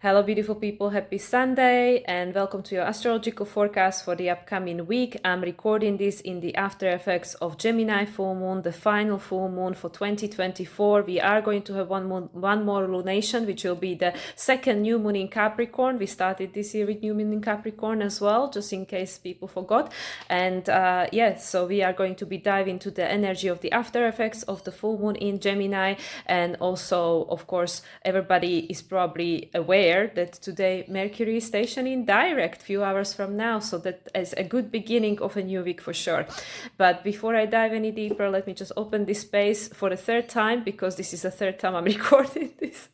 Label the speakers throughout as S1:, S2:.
S1: Hello, beautiful people. Happy Sunday and welcome to your astrological forecast for the upcoming week. I'm recording this in the after effects of Gemini Full Moon, the final full moon for 2024. We are going to have one more lunation, which will be the second new moon in Capricorn. We started this year with new moon in Capricorn as well, just in case people forgot. And so we are going to be diving into the energy of the after effects of the full moon in Gemini. And also, of course, everybody is probably aware that today Mercury is stationing direct few hours from now, so that is a good beginning of a new week for sure. But before I dive any deeper, let me just open this space for the third time, because this is the third time I'm recording this.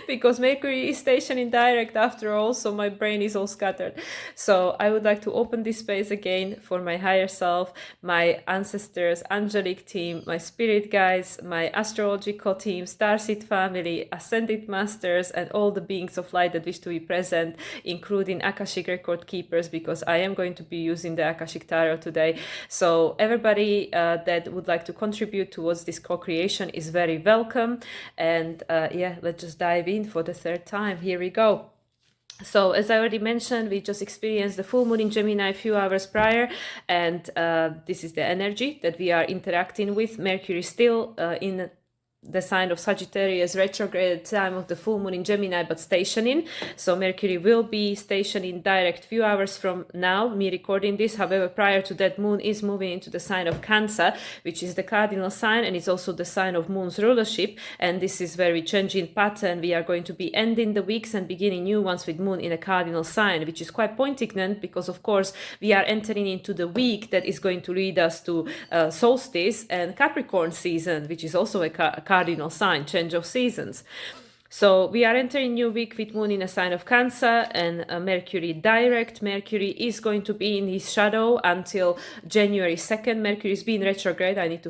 S1: Because Mercury is stationing direct after all, so my brain is all scattered. So I would like to open this space again for my higher self, my ancestors, angelic team, my spirit guides, my astrological team, starseed family, ascended masters, and all the beings of light that wish to be present, including Akashic record keepers, because I am going to be using the Akashic Tarot today. So everybody that would like to contribute towards this co-creation is very welcome. And let's just dive in for the third time. Here we go. So as I already mentioned, we just experienced the full moon in Gemini a few hours prior, and this is the energy that we are interacting with. Mercury still in the sign of Sagittarius, retrograde time of the full moon in Gemini, but stationing. So Mercury will be stationing direct few hours from now, me recording this. However, prior to that, moon is moving into the sign of Cancer, which is the cardinal sign, and it's also the sign of moon's rulership. And this is very changing pattern. We are going to be ending the weeks and beginning new ones with moon in a cardinal sign, which is quite poignant because, of course, we are entering into the week that is going to lead us to solstice and Capricorn season, which is also a cardinal sign, change of seasons. So we are entering new week with moon in a sign of Cancer and Mercury direct. Mercury is going to be in his shadow until January 2nd. Mercury is being retrograde. I need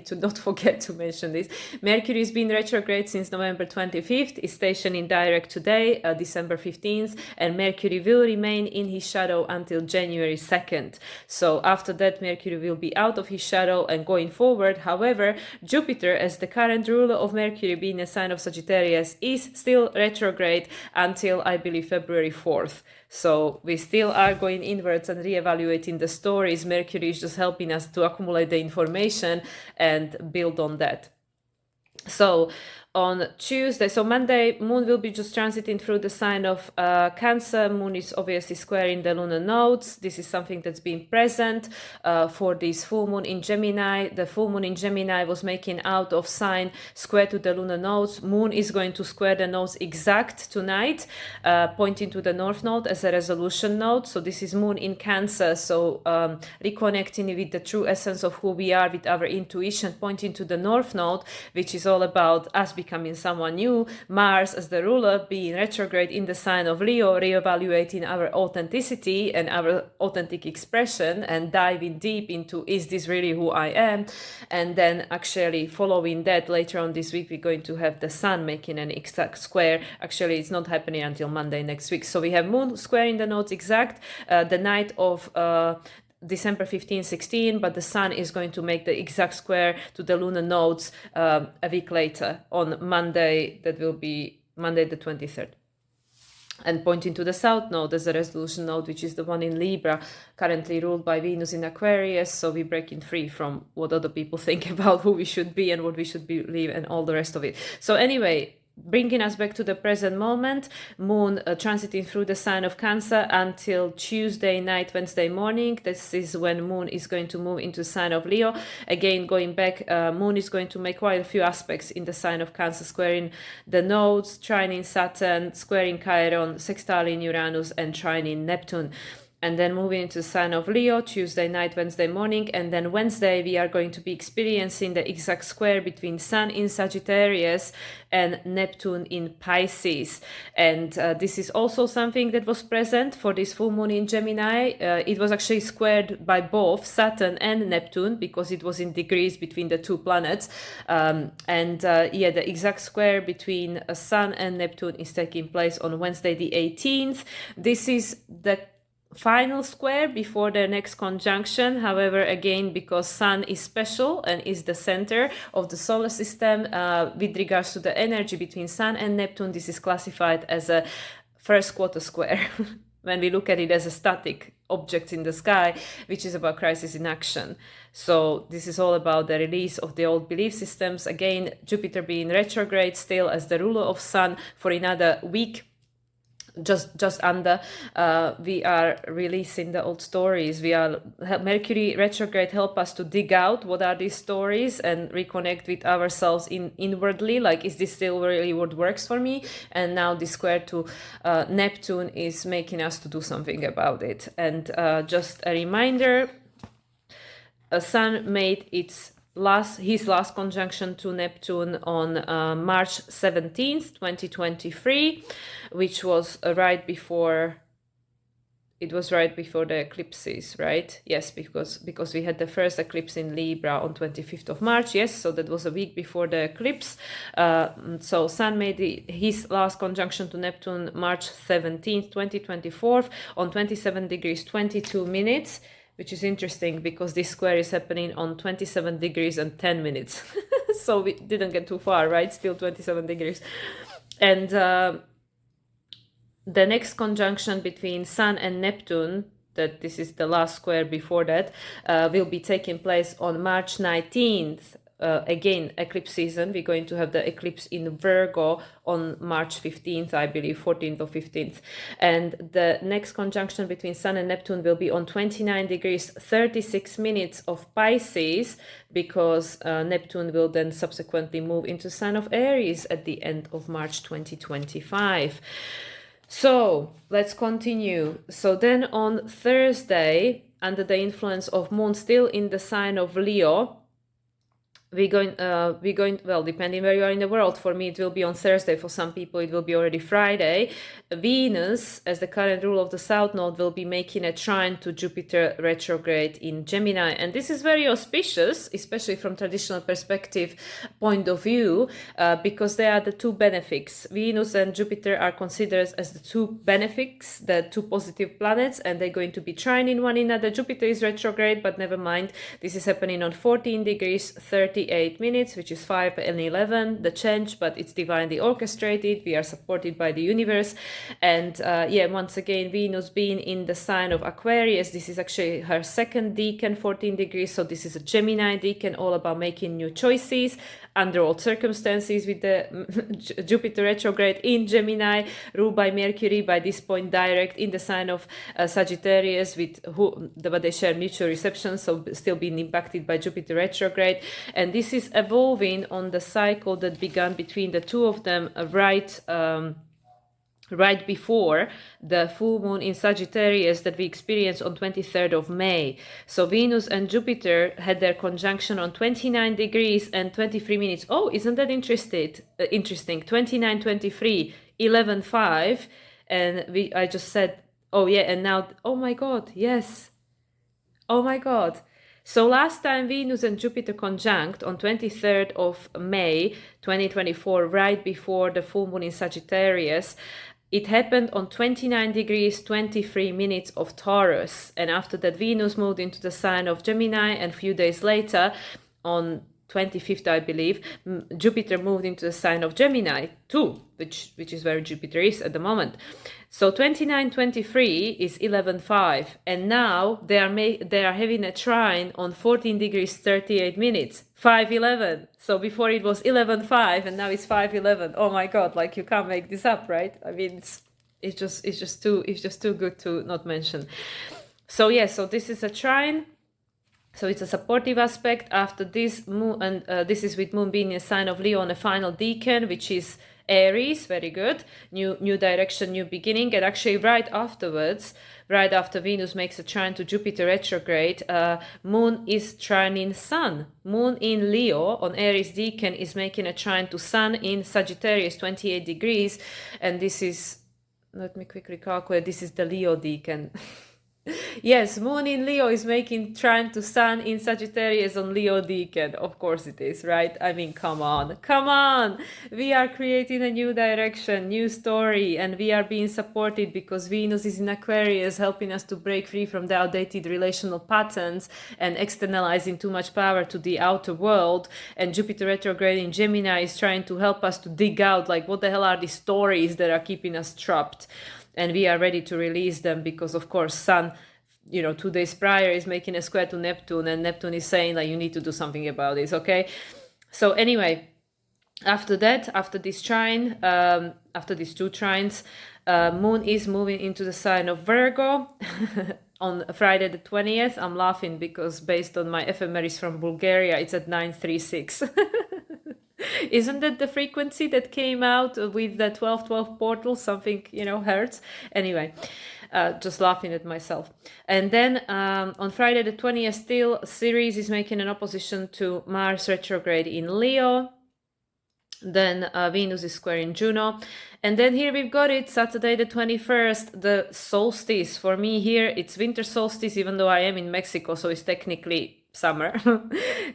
S1: to not forget to mention this. Mercury is being retrograde since November 25th. Is stationing direct today, December 15th, and Mercury will remain in his shadow until January 2nd. So after that, Mercury will be out of his shadow and going forward. However, Jupiter, as the current ruler of Mercury, being a sign of Sagittarius, is still retrograde until, I believe, February 4th. So we still are going inwards and reevaluating the stories. Mercury is just helping us to accumulate the information and build on that. So on Tuesday, so Monday, moon will be just transiting through the sign of Cancer. Moon is obviously squaring the lunar nodes. This is something that's been present for this full moon in Gemini. The full moon in Gemini was making out of sign square to the lunar nodes. Moon is going to square the nodes exact tonight, pointing to the north node as a resolution node. So this is moon in Cancer. So reconnecting with the true essence of who we are, with our intuition, pointing to the north node, which is all about us becoming someone new. Mars as the ruler being retrograde in the sign of Leo, reevaluating our authenticity and our authentic expression and diving deep into, is this really who I am? And then actually following that, later on this week, we're going to have the sun making an exact square. Actually, it's not happening until Monday next week. So we have moon squaring the nodes exact the night of December 15, 16, but the sun is going to make the exact square to the lunar nodes a week later on Monday. That will be Monday the 23rd. And pointing to the south node as a resolution node, which is the one in Libra, currently ruled by Venus in Aquarius. So we're breaking free from what other people think about who we should be and what we should believe and all the rest of it. So anyway, bringing us back to the present moment, moon transiting through the sign of Cancer until Tuesday night, Wednesday morning. This is when moon is going to move into the sign of Leo. Again, going back, moon is going to make quite a few aspects in the sign of Cancer, squaring the nodes, trining Saturn, squaring Chiron, sextiling Uranus, and trining Neptune. And then moving into the sign of Leo, Tuesday night, Wednesday morning. And then Wednesday, we are going to be experiencing the exact square between Sun in Sagittarius and Neptune in Pisces. And this is also something that was present for this full moon in Gemini. It was actually squared by both Saturn and Neptune because it was in degrees between the two planets. The exact square between Sun and Neptune is taking place on Wednesday the 18th. This is the final square before their next conjunction. However, again, because Sun is special and is the center of the solar system, with regards to the energy between Sun and Neptune, this is classified as a first quarter square when we look at it as a static object in the sky, which is about crisis in action. So this is all about the release of the old belief systems. Again, Jupiter being retrograde still as the ruler of Sun for another week, just under, we are releasing the old stories. Mercury retrograde help us to dig out what are these stories and reconnect with ourselves inwardly, like, is this still really what works for me? And now the square to Neptune is making us to do something about it. And just a reminder, Sun made his last conjunction to Neptune on March 17th, 2023, which was right before the eclipses, right? Yes, because we had the first eclipse in Libra on 25th of March. Yes, so that was a week before the eclipse. So Sun made his last conjunction to Neptune March 17th, 2024 on 27 degrees 22 minutes, which is interesting because this square is happening on 27 degrees and 10 minutes. So we didn't get too far, right? Still 27 degrees. And the next conjunction between Sun and Neptune, that this is the last square before that, will be taking place on March 19th. Again, eclipse season. We're going to have the eclipse in Virgo on March 15th, I believe, 14th or 15th. And the next conjunction between Sun and Neptune will be on 29 degrees 36 minutes of Pisces, because Neptune will then subsequently move into sign of Aries at the end of March 2025. So let's continue. So then on Thursday, under the influence of Moon still in the sign of Leo, we're going, well, depending where you are in the world. For me, it will be on Thursday. For some people, it will be already Friday. Venus, as the current ruler of the South Node, will be making a trine to Jupiter retrograde in Gemini. And this is very auspicious, especially from traditional perspective point of view, because they are the two benefics. Venus and Jupiter are considered as the two benefics, the two positive planets, and they're going to be trining one another. Jupiter is retrograde, but never mind. This is happening on 14 degrees 38 minutes, which is 5 and 11, the change, but it's divinely orchestrated. We are supported by the universe. And once again, Venus being in the sign of Aquarius, this is actually her second decan, 14 degrees. So this is a Gemini decan, all about making new choices under all circumstances, with the Jupiter retrograde in Gemini, ruled by Mercury, by this point direct in the sign of Sagittarius, but they share mutual reception, so still being impacted by Jupiter retrograde. And this is evolving on the cycle that began between the two of them right before the full moon in Sagittarius that we experienced on 23rd of May. So Venus and Jupiter had their conjunction on 29 degrees and 23 minutes. Oh, isn't that interesting? 29:23, 11:05, and I just said, oh yeah, and now, oh my God, yes. Oh my God. So last time Venus and Jupiter conjunct on 23rd of May 2024, right before the full moon in Sagittarius, it happened on 29 degrees 23 minutes of Taurus. And after that, Venus moved into the sign of Gemini, and a few days later, on 25th, I believe, Jupiter moved into the sign of Gemini too, which is where Jupiter is at the moment. So 29:23 is 11:05, and now they are having a trine on 14 degrees 38 minutes, 5:11. So before it was 11:05, and now it's 5:11. Oh my God! Like, you can't make this up, right? I mean, it's just too good to not mention. So yes, so this is a trine. So it's a supportive aspect after this moon, and this is with Moon being a sign of Leo on a final decan, which is Aries. Very good. New direction, new beginning. And actually right afterwards, right after Venus makes a trine to Jupiter retrograde, Moon is trining Sun. Moon in Leo on Aries decan is making a trine to Sun in Sagittarius, 28 degrees. And this is, let me quickly calculate, this is the Leo decan. Yes, Moon in Leo is making trine to Sun in Sagittarius on Leo Deacon. Of course it is, right? I mean, come on, come on. We are creating a new direction, new story, and we are being supported because Venus is in Aquarius, helping us to break free from the outdated relational patterns and externalizing too much power to the outer world. And Jupiter retrograde in Gemini is trying to help us to dig out, like, what the hell are these stories that are keeping us trapped? And we are ready to release them because, of course, Sun, 2 days prior is making a square to Neptune, and Neptune is saying, like, you need to do something about this, okay? So anyway, after that, after this trine, after these two trines, Moon is moving into the sign of Virgo on Friday the 20th. I'm laughing because based on my ephemeris from Bulgaria, it's at 936. Isn't that the frequency that came out with the 1212 portal? Something, hurts. Anyway, just laughing at myself. And then on Friday the 20th, still, Ceres is making an opposition to Mars retrograde in Leo. Then Venus is squaring Juno. And then here we've got it, Saturday the 21st, the solstice. For me here, it's winter solstice, even though I am in Mexico, so it's technically summer.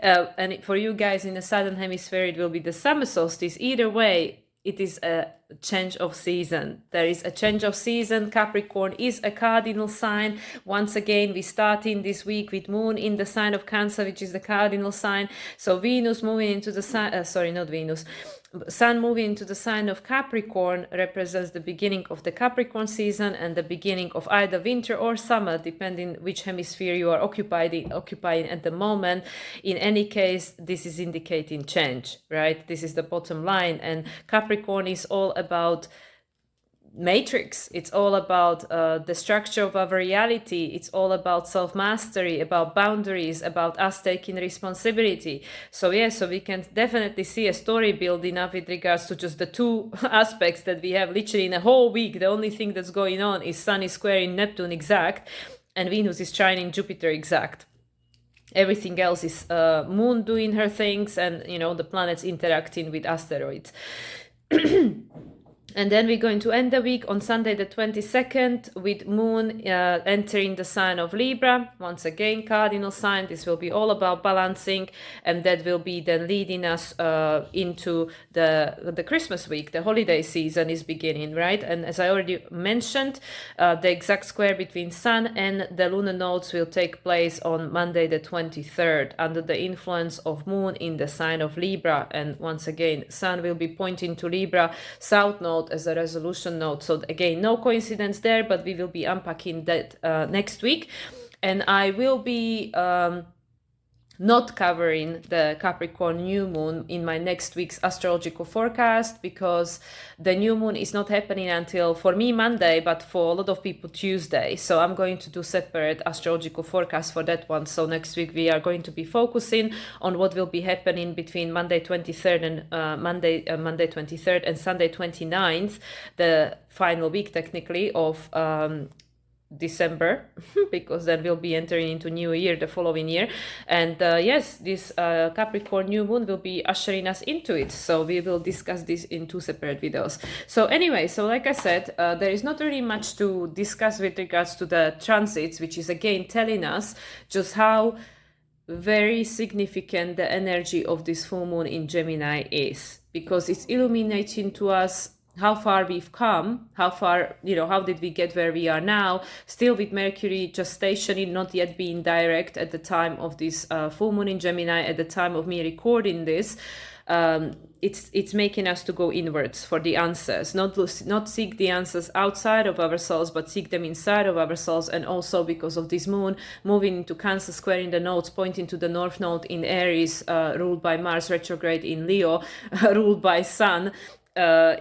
S1: And for you guys in the southern hemisphere, it will be the summer solstice. Either way, it is a change of season. There is a change of season. Capricorn is a cardinal sign. Once again, we start in this week with Moon in the sign of Cancer, which is the cardinal sign. So Venus moving into the sign, Sun moving into the sign of Capricorn represents the beginning of the Capricorn season and the beginning of either winter or summer, depending which hemisphere you are occupying at the moment. In any case, this is indicating change, right? This is the bottom line. And Capricorn is all about matrix. It's all about the structure of our reality. It's all about self-mastery, about boundaries, about us taking responsibility. So we can definitely see a story building up with regards to just the two aspects that we have literally in a whole week. The only thing that's going on is Sun is squaring Neptune exact and Venus is trining Jupiter exact. Everything else is Moon doing her things and, the planets interacting with asteroids. And then we're going to end the week on Sunday the 22nd with Moon entering the sign of Libra. Once again, cardinal sign. This will be all about balancing, and that will be then leading us into the Christmas week. The holiday season is beginning, right? And as I already mentioned, the exact square between Sun and the lunar nodes will take place on Monday the 23rd under the influence of Moon in the sign of Libra. And once again, Sun will be pointing to Libra, South Node as a resolution node. So again, no coincidence there, but we will be unpacking that next week. And I will be not covering the Capricorn new moon in my next week's astrological forecast because the new moon is not happening until, for me, Monday, but for a lot of people, Tuesday. So I'm going to do separate astrological forecast for that one. So next week we are going to be focusing on what will be happening between Monday 23rd and Monday 23rd and Sunday 29th, the final week technically of December, because then we'll be entering into new year the following year. And yes, this Capricorn new moon will be ushering us into it, so we will discuss this in two separate videos. So anyway, so like I said, there is not really much to discuss with regards to the transits, which is again telling us just how very significant the energy of this full moon in Gemini is, because it's illuminating to us how far we've come, how far, how did we get where we are now, still with Mercury just stationing, not yet being direct at the time of this full moon in Gemini, at the time of me recording this. It's making us to go inwards for the answers, not seek the answers outside of ourselves, but seek them inside of ourselves. And also because of this moon moving into Cancer, squaring the nodes, pointing to the North Node in Aries, ruled by Mars retrograde in Leo, ruled by Sun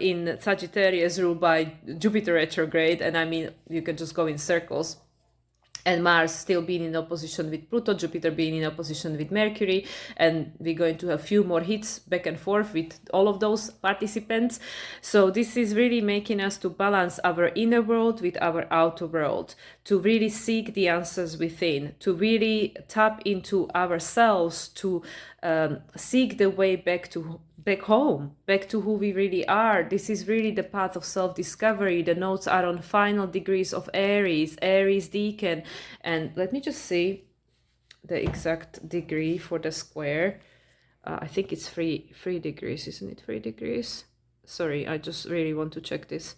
S1: in Sagittarius, ruled by Jupiter retrograde. And I mean, you can just go in circles. And Mars still being in opposition with Pluto, Jupiter being in opposition with Mercury, and we're going to have a few more hits back and forth with all of those participants. So this is really making us to balance our inner world with our outer world, to really seek the answers within, to really tap into ourselves, to seek the way back to back home, back to who we really are. This is really the path of self-discovery. The nodes are on final degrees of Aries, Aries Decan. And let me just see the exact degree for the square. I think it's 3 degrees, isn't it? 3 degrees. Sorry, I just really want to check this.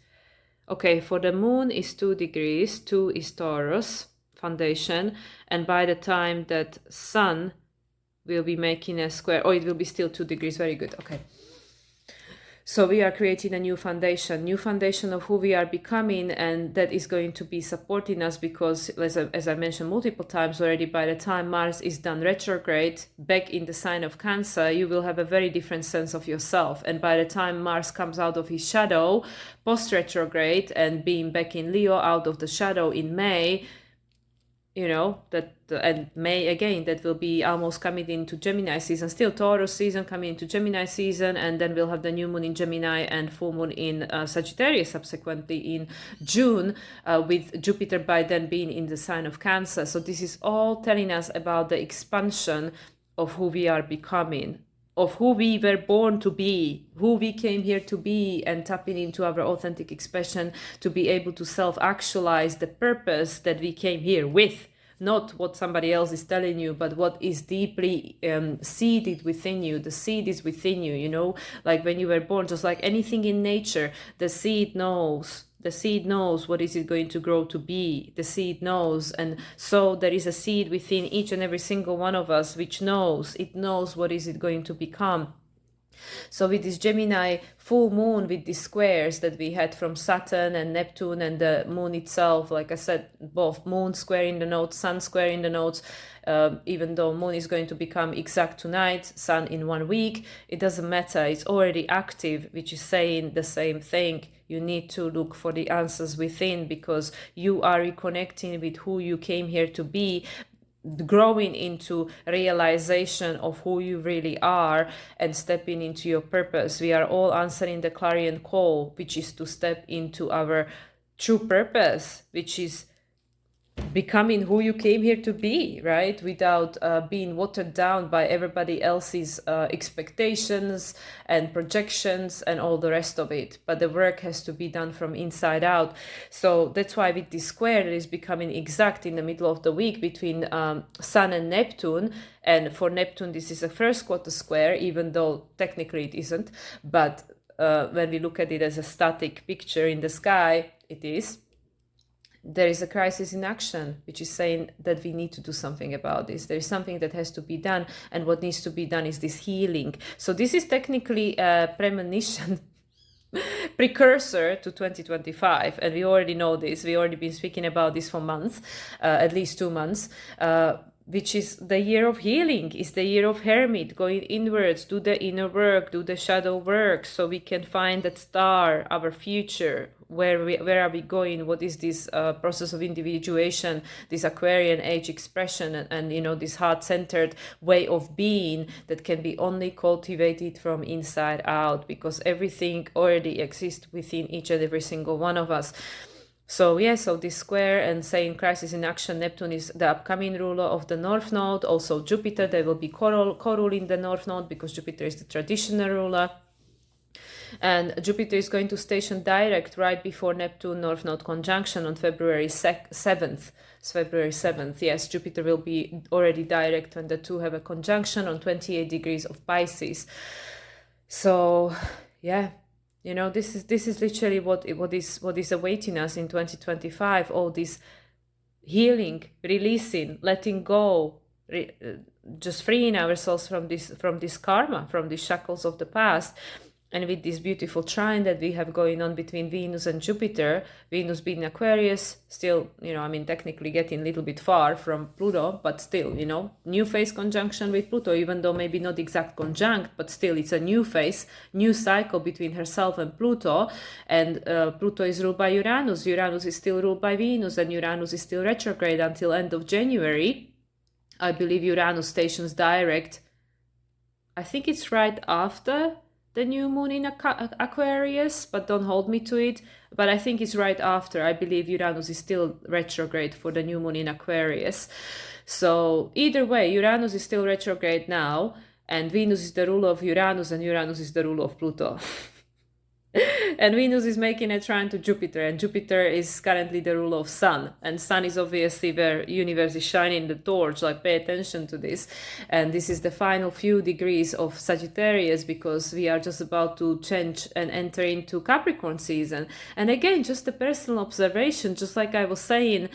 S1: Okay, for the moon is 2 degrees, 2 is Taurus foundation, and by the time that sun will be making a square, it will be still 2 degrees, very good, okay. So we are creating a new foundation of who we are becoming, and that is going to be supporting us because, as I mentioned multiple times already, by the time Mars is done retrograde, back in the sign of Cancer, you will have a very different sense of yourself. And by the time Mars comes out of his shadow, post-retrograde, and being back in Leo, out of the shadow in May, you know, and May again, that will be almost coming into Gemini season, still Taurus season coming into Gemini season, and then we'll have the new moon in Gemini and full moon in Sagittarius subsequently in June, with Jupiter by then being in the sign of Cancer. So this is all telling us about the expansion of who we are becoming, of who we were born to be, who we came here to be, and tapping into our authentic expression to be able to self-actualize the purpose that we came here with. Not what somebody else is telling you, but what is deeply seeded within you. The seed is within you, you know, like when you were born, just like anything in nature, the seed knows. The seed knows what is it going to grow to be. The seed knows. And so there is a seed within each and every single one of us, which knows. It knows what is it going to become. So with this Gemini full moon, with these squares that we had from Saturn and Neptune and the moon itself, like I said, both moon square in the nodes, sun square in the nodes, even though moon is going to become exact tonight, sun in 1 week, it doesn't matter. It's already active, which is saying the same thing. You need to look for the answers within, because you are reconnecting with who you came here to be, growing into realization of who you really are and stepping into your purpose. We are all answering the clarion call, which is to step into our true purpose, which is becoming who you came here to be, right? Without being watered down by everybody else's expectations and projections and all the rest of it. But the work has to be done from inside out. So that's why with this square that is becoming exact in the middle of the week between Sun and Neptune. And for Neptune, this is a first quarter square, even though technically it isn't. But when we look at it as a static picture in the sky, it is. There is a crisis in action, which is saying that we need to do something about this. There is something that has to be done, and what needs to be done is this healing. So this is technically a premonition, precursor to 2025, and we already know this. We already been speaking about this for months, at least 2 months, which is the year of healing, is the year of hermit, going inwards, do the inner work, do the shadow work, so we can find that star, our future. Where are we going? What is this process of individuation, this Aquarian age expression, and you know, this heart-centered way of being that can be only cultivated from inside out, because everything already exists within each and every single one of us. So yeah, so this square and saying crisis in action, Neptune is the upcoming ruler of the North Node. Also Jupiter, there will be co-ruling the North Node, because Jupiter is the traditional ruler. And Jupiter is going to station direct right before Neptune North Node conjunction on February 7th. It's February 7th. Yes, Jupiter will be already direct when the two have a conjunction on 28 degrees of Pisces. So yeah, you know, this is literally what is awaiting us in 2025. All this healing, releasing, letting go, just freeing ourselves from this karma, from these shackles of the past. And with this beautiful trine that we have going on between Venus and Jupiter, Venus being Aquarius, still, you know, I mean, technically getting a little bit far from Pluto, but still, you know, new phase conjunction with Pluto, even though maybe not exact conjunct, but still it's a new phase, new cycle between herself and Pluto. And Pluto is ruled by Uranus. Uranus is still ruled by Venus, and Uranus is still retrograde until end of January. I believe Uranus stations direct. I think it's right after the new moon in Aquarius, but don't hold me to it. But I think it's right after. I believe Uranus is still retrograde for the new moon in Aquarius. So either way, Uranus is still retrograde now. and Venus is the ruler of Uranus, and Uranus is the ruler of Pluto. And Venus is making a trine to Jupiter, and Jupiter is currently the ruler of Sun, and Sun is obviously where universe is shining the torch, like pay attention to this. And this is the final few degrees of Sagittarius, because we are just about to change and enter into Capricorn season. And again, just a personal observation, just like I was saying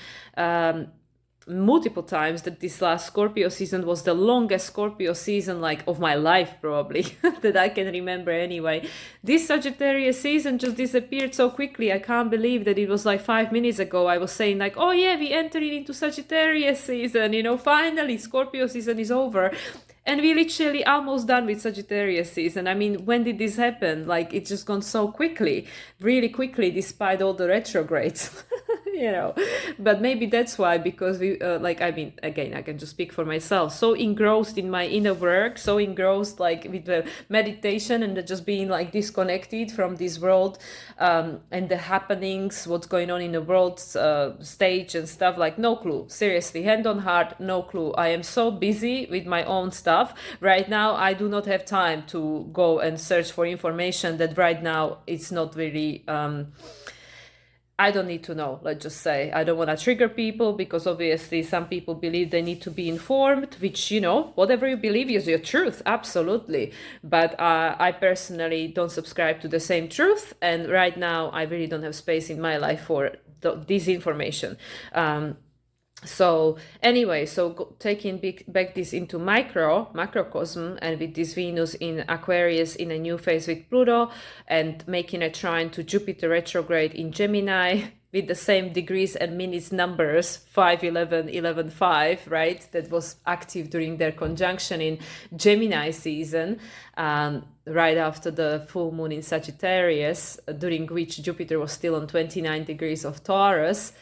S1: multiple times, that this last Scorpio season was the longest Scorpio season like of my life, probably, that I can remember anyway. This Sagittarius season just disappeared so quickly. I can't believe that it was like 5 minutes ago I was saying like, oh yeah, we entered into Sagittarius season, you know, finally Scorpio season is over. And we literally almost done with Sagittarius season. I mean, when did this happen? Like, it's just gone so quickly, really quickly, despite all the retrogrades. You know, but maybe that's why, because we I mean, again, I can just speak for myself, so engrossed in my inner work, so engrossed like with the meditation and the just being like disconnected from this world and the happenings, what's going on in the world stage and stuff, like no clue, seriously, hand on heart, no clue. I am so busy with my own stuff right now. I do not have time to go and search for information that right now it's not really I don't need to know, let's just say. I don't want to trigger people, because obviously some people believe they need to be informed, which, you know, whatever you believe is your truth, absolutely. But I personally don't subscribe to the same truth. And right now, I really don't have space in my life for this information. So anyway, so taking back this into macrocosm, and with this Venus in Aquarius in a new phase with Pluto, and making a trine to Jupiter retrograde in Gemini with the same degrees and minutes numbers, 5, 11, 11, 5, right? That was active during their conjunction in Gemini season, right after the full moon in Sagittarius, during which Jupiter was still on 29 degrees of Taurus.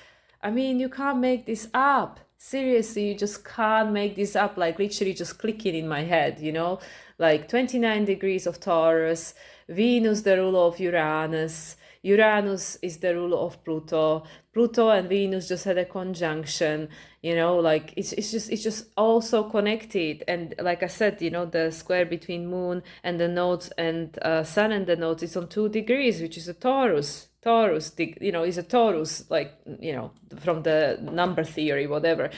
S1: I mean, you can't make this up. Seriously, you just can't make this up. Like literally just clicking in my head, you know, like 29 degrees of Taurus, Venus, the ruler of Uranus. Uranus is the ruler of Pluto. Pluto and Venus just had a conjunction, you know, like it's just all so connected. And like I said, you know, the square between moon and the nodes and sun and the nodes is on 2 degrees, which is a Taurus, you know, is a Taurus, like, you know, from the number theory, whatever.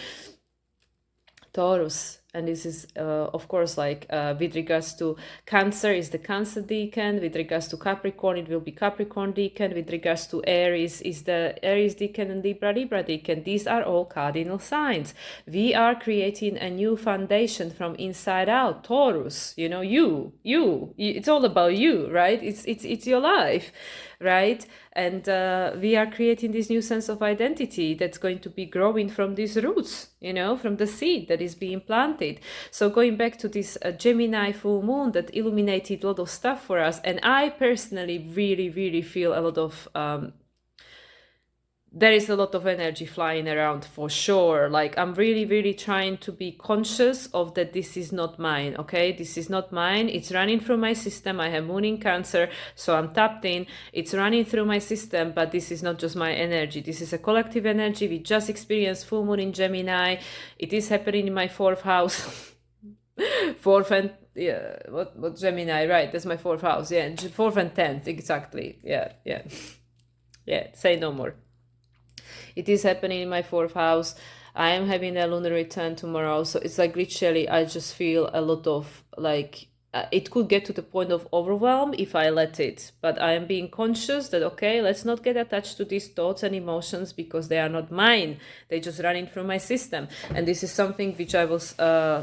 S1: Taurus. And this is, of course, like with regards to Cancer is the Cancer decan. With regards to Capricorn, it will be Capricorn decan. With regards to Aries is the Aries decan and Libra decan. These are all cardinal signs. We are creating a new foundation from inside out. Taurus, you know, you. It's all about you, right? It's your life, right? And we are creating this new sense of identity that's going to be growing from these roots, you know, from the seed that is being planted. So going back to this Gemini full moon that illuminated a lot of stuff for us, and I personally really feel a lot of there is a lot of energy flying around for sure. Like I'm really trying to be conscious of that. This is not mine. Okay, this is not mine. It's running through my system. I have moon in Cancer, so I'm tapped in. It's running through my system, but this is not just my energy. This is a collective energy. We just experienced full moon in Gemini. It is happening in my 4th house. 4th and yeah, what Gemini, right? That's my 4th house. Yeah, 4th and 10th exactly. Yeah. Say no more. It is happening in my 4th house. I am having a lunar return tomorrow. So it's like literally, I just feel a lot of like, it could get to the point of overwhelm if I let it. But I am being conscious that, okay, let's not get attached to these thoughts and emotions because they are not mine. They're just running through my system. And this is something which I was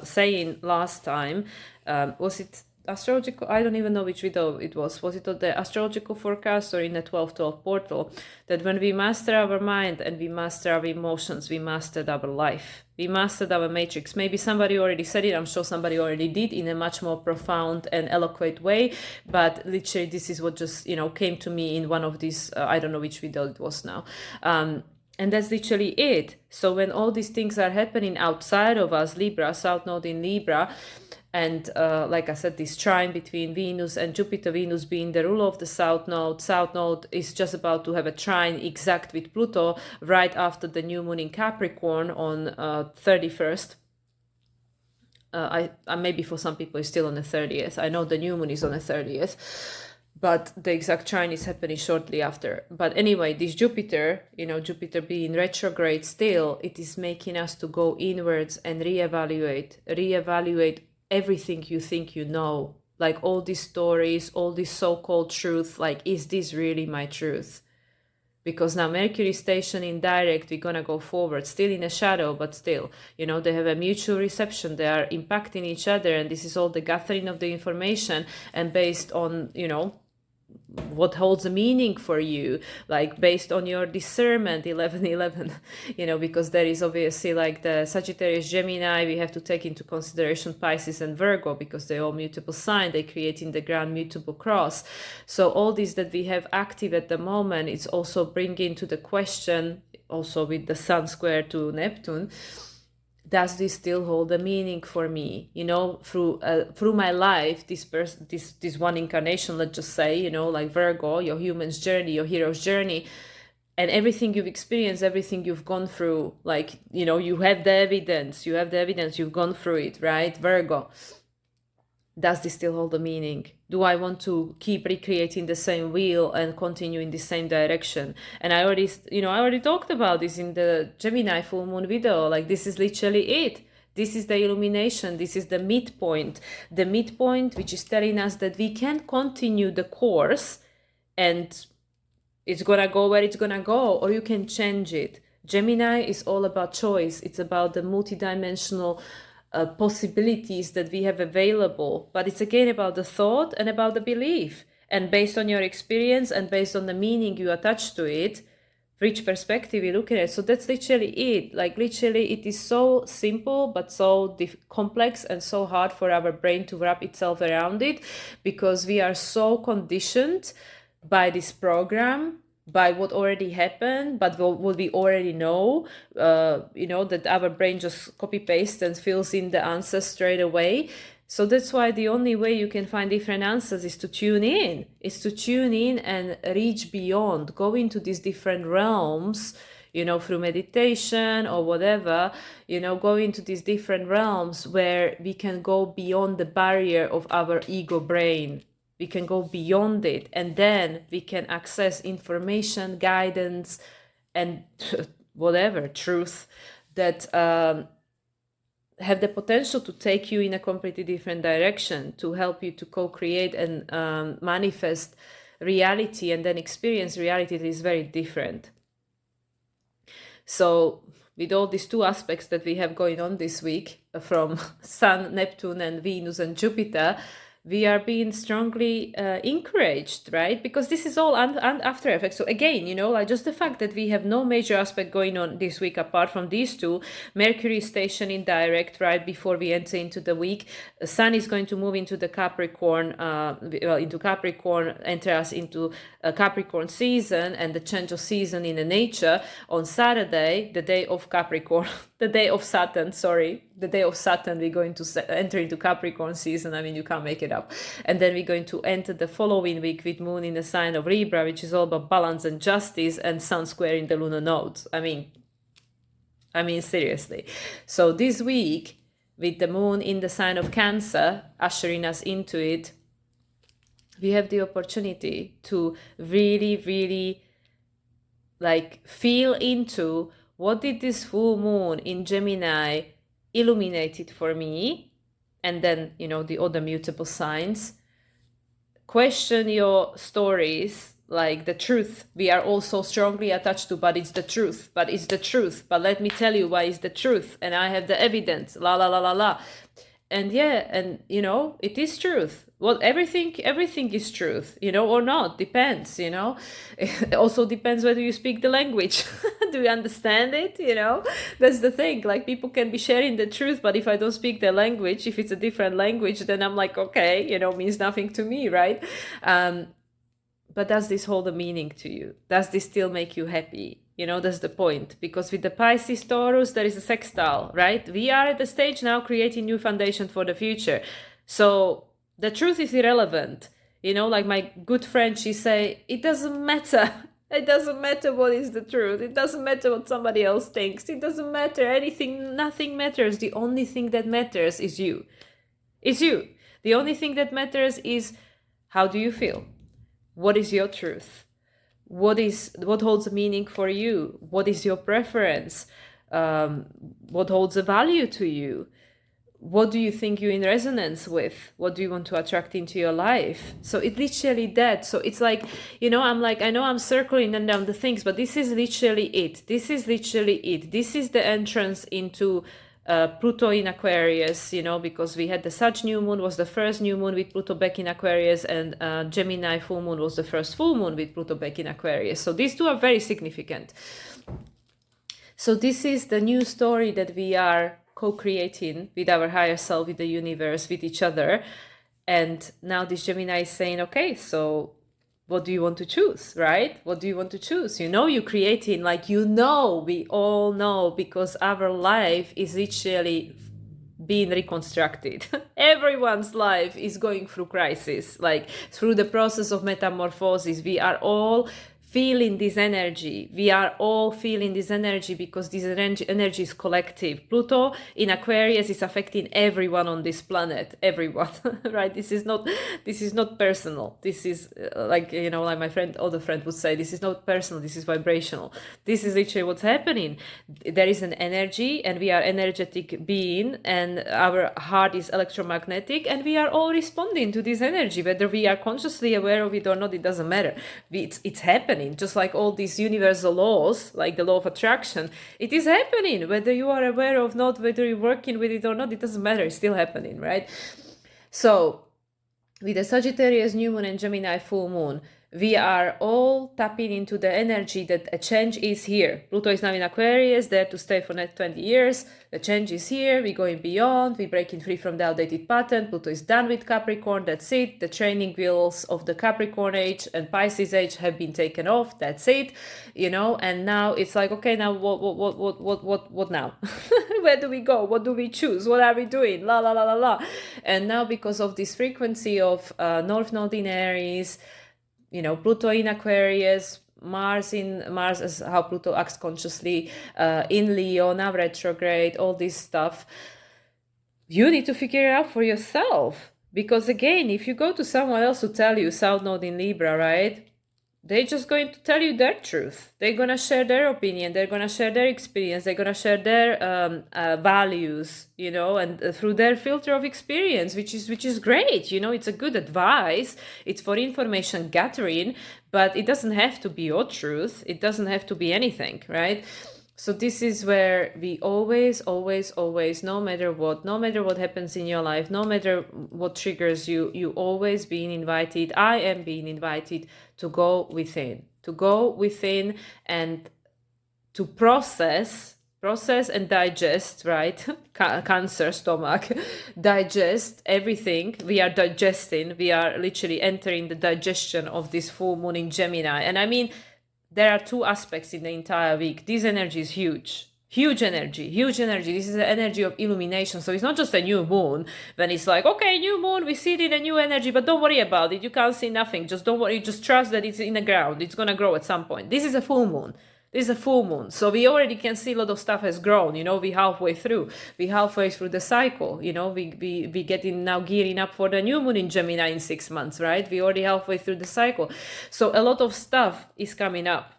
S1: saying last time. Was it astrological? I don't even know which video it was. Was it on the Astrological Forecast or in the 1212 portal? That when we master our mind and we master our emotions, we mastered our life. We mastered our matrix. Maybe somebody already said it. I'm sure somebody already did in a much more profound and eloquent way. But literally, this is what just, you know, came to me in one of these, I don't know which video it was now. And that's literally it. So when all these things are happening outside of us, Libra, South Node in Libra, and like I said, this trine between Venus and Jupiter, Venus being the ruler of the South Node. South Node is just about to have a trine exact with Pluto right after the new moon in Capricorn on 31st Maybe for some people it's still on the 30th. I know the new moon is on the 30th, but the exact trine is happening shortly after. But anyway, this Jupiter, Jupiter being retrograde still, it is making us to go inwards and reevaluate everything you think you know, like all these stories, all this so-called truth, like, is this really my truth? Because now Mercury station in direct, we're going to go forward, still in a shadow, but still, they have a mutual reception. They are impacting each other. And this is all the gathering of the information. And based on, what holds a meaning for you, like based on your discernment, 1111, because there is obviously like the Sagittarius, Gemini, we have to take into consideration Pisces and Virgo, because they're all mutable sign, they create in the ground mutable cross. So all this that we have active at the moment, it's also bringing to the question, also with the Sun square to Neptune, does this still hold a meaning for me? Through my life, this one incarnation, let's just say, like Virgo, your human's journey, your hero's journey, and everything you've experienced, everything you've gone through, like, you have the evidence, you've gone through it, right? Virgo, does this still hold a meaning? Do I want to keep recreating the same wheel and continue in the same direction? And I already talked about this in the Gemini full moon video. Like, this is literally it. This is the illumination. This is the midpoint. The midpoint, which is telling us that we can continue the course and it's going to go where it's going to go, or you can change it. Gemini is all about choice. It's about the multidimensional possibilities that we have available, but it's again about the thought and about the belief, and based on your experience and based on the meaning you attach to it, which perspective you look at it. So that's literally it. Like, literally, it is so simple but so complex and so hard for our brain to wrap itself around it, because we are so conditioned by this program, by what already happened, but what we already know, that our brain just copy pastes and fills in the answers straight away. So that's why the only way you can find different answers is to tune in, and reach beyond, go into these different realms, through meditation or whatever, go into these different realms where we can go beyond the barrier of our ego brain. We can go beyond it, and then we can access information, guidance, and whatever, truth that have the potential to take you in a completely different direction, to help you to co-create and manifest reality, and then experience reality that is very different. So with all these two aspects that we have going on this week, from Sun, Neptune, and Venus and Jupiter, we are being strongly encouraged, right? Because this is all after effects. So again, like just the fact that we have no major aspect going on this week apart from these two. Mercury station in direct right before we enter into the week. Sun is going to move into the Capricorn, enter us into a Capricorn season, and the change of season in the nature on Saturday, the day of Capricorn, the day of Saturn, we're going to enter into Capricorn season. I mean, you can't make it up. And then we're going to enter the following week with Moon in the sign of Libra, which is all about balance and justice, and Sun square in the lunar nodes. I mean, seriously. So this week, with the Moon in the sign of Cancer, ushering us into it, we have the opportunity to really, really like feel into what did this full moon in Gemini illuminated for me, and then the other mutable signs. Question your stories, like the truth we are all so strongly attached to, but it's the truth, but let me tell you why it's the truth, and I have the evidence, la la la la la. And it is truth. Well, everything is truth, or not, depends, It also depends whether you speak the language. Do you understand it? That's the thing. Like, people can be sharing the truth, but if I don't speak the language, if it's a different language, then I'm like, okay, means nothing to me, right? But does this hold a meaning to you? Does this still make you happy? That's the point. Because with the Pisces Taurus, there is a sextile, right? We are at the stage now creating new foundation for the future. So the truth is irrelevant. Like my good friend, she say, it doesn't matter It doesn't matter what is the truth. It doesn't matter what somebody else thinks. It doesn't matter anything. Nothing matters. The only thing that matters is you. It's you. The only thing that matters is how do you feel? What is your truth? What holds meaning for you? What is your preference? What holds a value to you? What do you think you're in resonance with? What do you want to attract into your life? So it's literally that. So it's like, I know I'm circling and down the things, but this is literally it. This is literally it. This is the entrance into Pluto in Aquarius, because we had the Sag new moon was the first new moon with Pluto back in Aquarius, and Gemini full moon was the first full moon with Pluto back in Aquarius. So these two are very significant. So this is the new story that we are co-creating with our higher self, with the universe, with each other. And now this Gemini is saying, okay, so what do you want to choose, right? What do you want to choose? You're creating, we all know, because our life is literally being reconstructed. Everyone's life is going through crisis, through the process of metamorphosis. We are all feeling this energy. We are all feeling this energy because this energy is collective. Pluto in Aquarius is affecting everyone on this planet. Everyone, right? This is not personal. This is like my other friend would say, this is not personal. This is vibrational. This is literally what's happening. There is an energy, and we are energetic being, and our heart is electromagnetic, and we are all responding to this energy, whether we are consciously aware of it or not. It doesn't matter. It's happening. Just like all these universal laws, like the law of attraction, it is happening. Whether you are aware of not, whether you're working with it or not, it doesn't matter. It's still happening, right? So with the Sagittarius new moon and Gemini full moon, we are all tapping into the energy that a change is here. Pluto is now in Aquarius, there to stay for next 20 years. The change is here. We're going beyond. We're breaking free from the outdated pattern. Pluto is done with Capricorn. That's it. The training wheels of the Capricorn age and Pisces age have been taken off. That's it. And now it's like, okay, now what now? Where do we go? What do we choose? What are we doing? La la la la la. And now, because of this frequency of North Node in Aries, Pluto in Aquarius, Mars is how Pluto acts consciously, in Leo, now retrograde, all this stuff. You need to figure it out for yourself. Because again, if you go to someone else to tell you South Node in Libra, right? They're just going to tell you their truth. They're going to share their opinion. They're going to share their experience. They're going to share their values, and through their filter of experience, which is great. It's a good advice. It's for information gathering, but it doesn't have to be your truth. It doesn't have to be anything, right? So this is where we always, no matter what happens in your life, no matter what triggers you always being invited. I am being invited to go within and to process and digest, right? Cancer, stomach, digest everything. We are digesting. We are literally entering the digestion of this full moon in Gemini. And I mean, there are two aspects in the entire week. This energy is huge. Huge energy. This is the energy of illumination. So it's not just a new moon when it's like, okay, new moon, we see it in a new energy, but don't worry about it. You can't see nothing. Just don't worry. Just trust that it's in the ground. It's going to grow at some point. This is a full moon. So we already can see a lot of stuff has grown. We halfway through. We halfway through the cycle. We getting now gearing up for the new moon in Gemini in 6 months, right? We already halfway through the cycle. So a lot of stuff is coming up.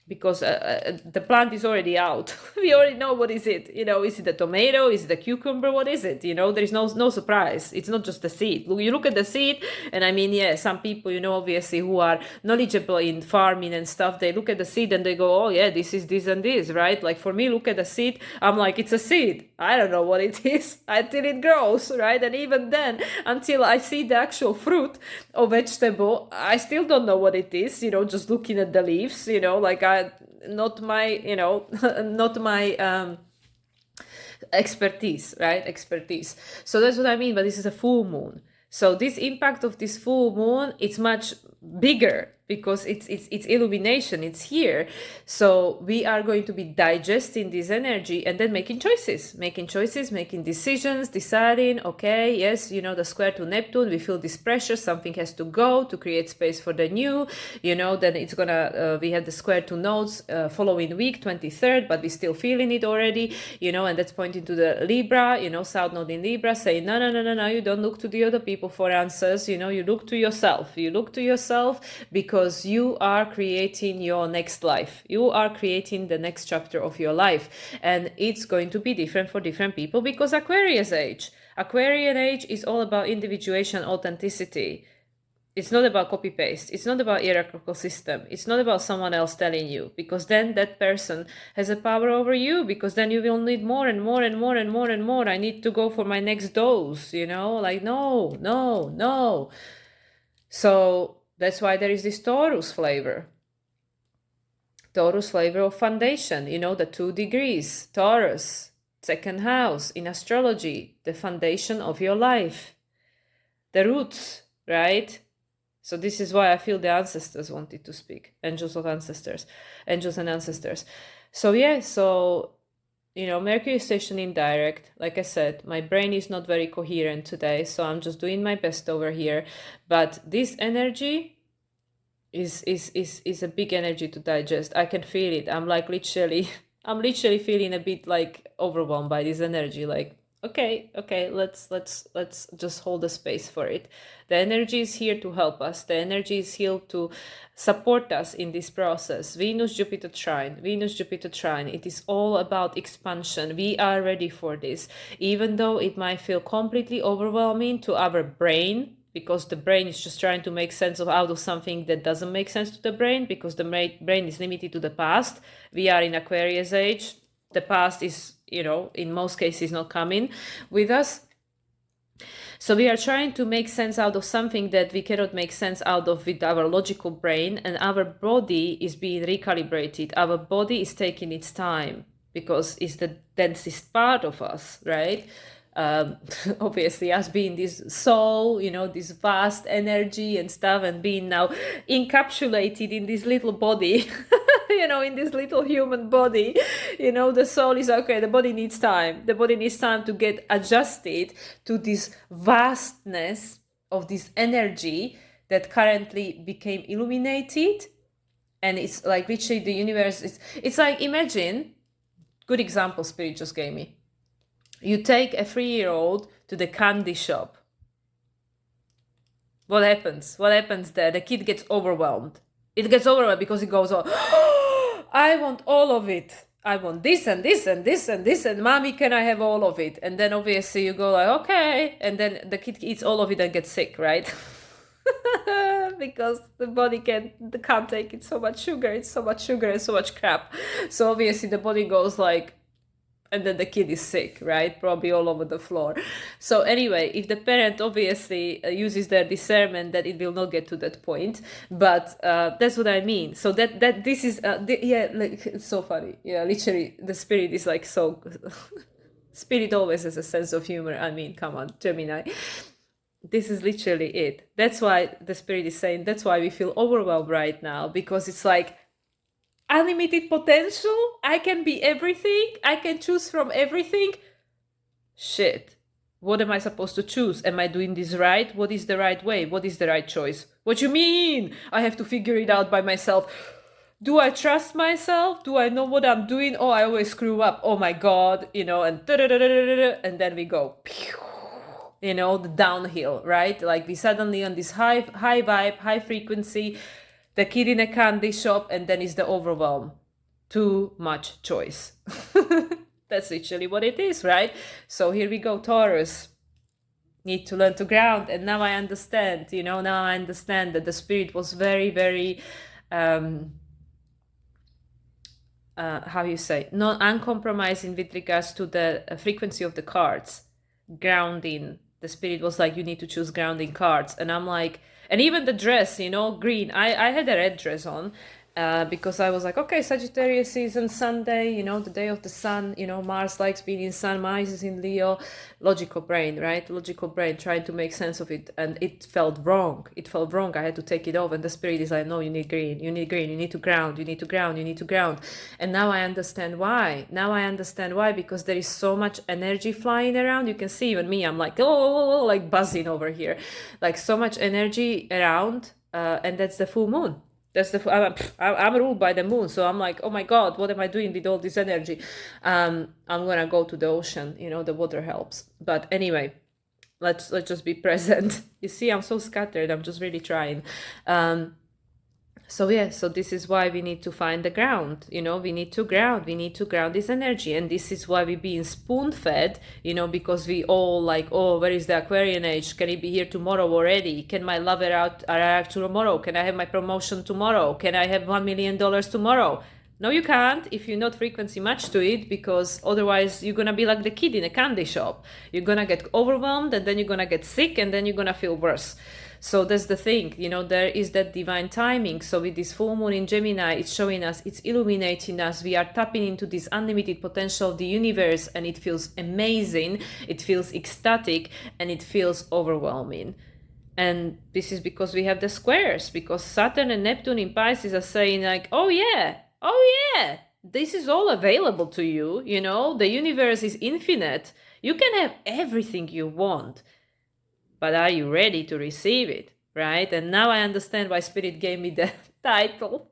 S1: Because the plant is already out. We already know what is it. Is it a tomato? Is it a cucumber? What is it? There is no surprise. It's not just the seed. You look at the seed, and I mean, yeah, some people, obviously, who are knowledgeable in farming and stuff, they look at the seed and they go, oh yeah, this is this and this, right? Like for me, look at the seed, I'm like, it's a seed. I don't know what it is until it grows, right? And even then, until I see the actual fruit or vegetable, I still don't know what it is, just looking at the leaves, not my expertise, right? So that's what I mean, but this is a full moon. So this impact of this full moon, it's much bigger because it's illumination, it's here. So we are going to be digesting this energy and then making choices, making decisions, deciding, okay, yes, the square to Neptune, we feel this pressure, something has to go to create space for the new, then it's gonna we have the square to nodes following week 23rd, but we're still feeling it already, and that's pointing to the Libra, South Node in Libra, saying no, you don't look to the other people for answers, you look to yourself, because you are creating your next life. You are creating the next chapter of your life. And it's going to be different for different people, because Aquarian age is all about individuation, authenticity. It's not about copy paste. It's not about hierarchical system. It's not about someone else telling you, because then that person has a power over you, because then you will need more and more and more and more and more. I need to go for my next dose, like no. So that's why there is this Taurus flavor of foundation, the 2 degrees, Taurus, second house in astrology, the foundation of your life, the roots, right? So this is why I feel the ancestors wanted to speak, angels and ancestors. So Mercury station in direct. Like I said, my brain is not very coherent today, so I'm just doing my best over here. But this energy is a big energy to digest. I can feel it. I'm literally feeling a bit like overwhelmed by this energy. Like, okay, let's just hold the space for it. The energy is here to help us. The energy is here to support us in this process. Venus-Jupiter trine. It is all about expansion. We are ready for this, even though it might feel completely overwhelming to our brain, because the brain is just trying to make sense out of something that doesn't make sense to the brain, because the brain is limited to the past. We are in Aquarius age. The past is, in most cases not coming with us. So we are trying to make sense out of something that we cannot make sense out of with our logical brain, and our body is being recalibrated. Our body is taking its time, because it's the densest part of us, right? Obviously, us being this soul, this vast energy and stuff, and being now encapsulated in this little body, in this little human body, the soul is okay. The body needs time. The body needs time to get adjusted to this vastness of this energy that currently became illuminated. And it's like literally the universe. It's like, imagine, good example Spirit just gave me. You take a 3-year-old to the candy shop. What happens? What happens there? The kid gets overwhelmed. It gets overwhelmed because it goes, oh, I want all of it. I want this and this and this and this, and mommy, can I have all of it? And then obviously you go like, okay. And then the kid eats all of it and gets sick, right? Because the body can't take it, so much sugar. It's so much sugar and so much crap. So obviously the body goes like, and then the kid is sick, right? Probably all over the floor. So anyway, if the parent obviously uses their discernment, that it will not get to that point. But that's what I mean. So that this is, like, it's so funny. Yeah, literally, the spirit is like so... Spirit always has a sense of humor. I mean, come on, Gemini. This is literally it. That's why the spirit is saying, that's why we feel overwhelmed right now, because it's like, unlimited potential. I can be everything. I can choose from everything. Shit. What am I supposed to choose? Am I doing this right? What is the right way? What is the right choice? What you mean? I have to figure it out by myself. Do I trust myself? Do I know what I'm doing? Oh, I always screw up. Oh my God, and then we go, the downhill, right? Like we suddenly on this high vibe, high frequency, the kid in a candy shop, and then is the overwhelm. Too much choice. That's literally what it is, right? So here we go, Taurus. Need to learn to ground. And now I understand, that the spirit was very, very, not uncompromising with regards to the frequency of the cards. Grounding. The spirit was like, you need to choose grounding cards. And I'm like, and even the dress, green. I had a red dress on, because I was like, okay, Sagittarius season, Sunday, you know, the day of the sun, you know, Mars likes being in sun, Mars is in Leo, logical brain, right? Logical brain trying to make sense of it. And it felt wrong. It felt wrong. I had to take it off. And the spirit is like, no, you need green, you need green, you need to ground, you need to ground, you need to ground. And now I understand why. Now I understand why, because there is so much energy flying around. You can see even me, I'm like, oh, like buzzing over here, like so much energy around. And that's the full moon. That's I'm ruled by the moon, so I'm like, oh my god, what am I doing with all this energy? I'm gonna go to the ocean, you know, the water helps. But anyway, let's just be present. You see, I'm so scattered. I'm just really trying. So yeah, so this is why we need to find the ground, you know, we need to ground this energy. And this is why we're being spoon fed, you know, because we all like, oh, where is the Aquarian age? Can it be here tomorrow already? Can my lover arrive tomorrow? Can I have my promotion tomorrow? Can I have $1 million tomorrow? No, you can't if you're not frequency matched to it, because otherwise you're gonna be like the kid in a candy shop. You're gonna get overwhelmed, and then you're gonna get sick, and then you're gonna feel worse. So that's the thing, you know, there is that divine timing. So with this full moon in Gemini, it's showing us, it's illuminating us. We are tapping into this unlimited potential of the universe, and it feels amazing. It feels ecstatic, and it feels overwhelming. And this is because we have the squares, because Saturn and Neptune in Pisces are saying like, oh yeah, this is all available to you. You know, the universe is infinite. You can have everything you want. But are you ready to receive it, right? And now I understand why Spirit gave me the title.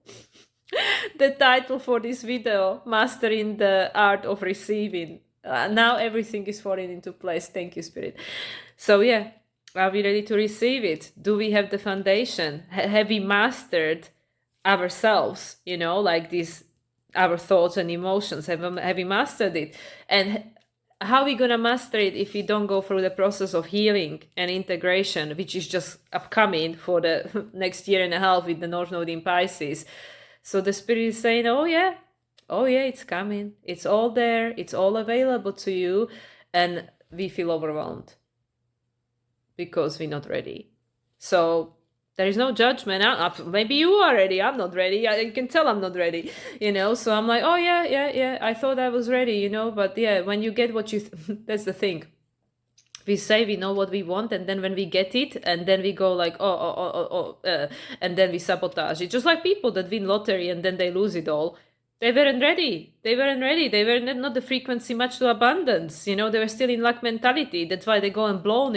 S1: The title for this video, Mastering the Art of Receiving. Now everything is falling into place. Thank you, Spirit. So yeah, are we ready to receive it? Do we have the foundation? Have we mastered ourselves, you know, like this, our thoughts and emotions? Have we mastered it? And how are we going to master it if we don't go through the process of healing and integration, which is just upcoming for the next year and a half with the North Node in Pisces? So the Spirit is saying, oh yeah, it's coming. It's all there. It's all available to you. And we feel overwhelmed because we're not ready. So there is no judgment. Maybe you are ready. I'm not ready. You can tell I'm not ready, you know. So I'm like, oh yeah. I thought I was ready, you know. But yeah, when you get what you, that's the thing. We say we know what we want, and then when we get it, and then we go like, and then we sabotage it. Just like people that win lottery and then they lose it all. They weren't ready. They were not the frequency matched to abundance. You know, they were still in lack mentality. That's why they go and blown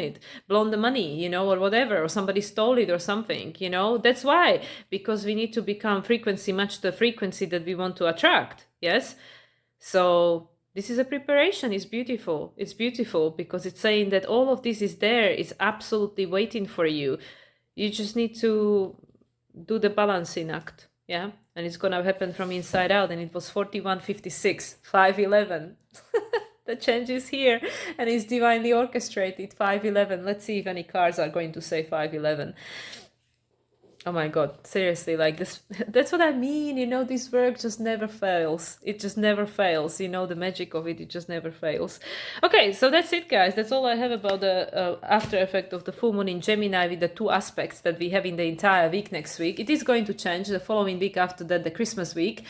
S1: the money, you know, or whatever, or somebody stole it or something, you know. That's why, because we need to become frequency matched to the frequency that we want to attract. Yes. So this is a preparation. It's beautiful. It's beautiful because it's saying that all of this is there. It's absolutely waiting for you. You just need to do the balancing act. Yeah. And it's going to happen from inside out. And it was 4156, 511. The change is here. And it's divinely orchestrated, 511. Let's see if any cards are going to say 511. Oh my God, seriously, like this, that's what I mean, you know, this work just never fails. It just never fails, you know, the magic of it just never fails. Okay, so that's it, guys. That's all I have about the after effect of the full moon in Gemini with the two aspects that we have in the entire week next week. It is going to change the following week after that, the Christmas week,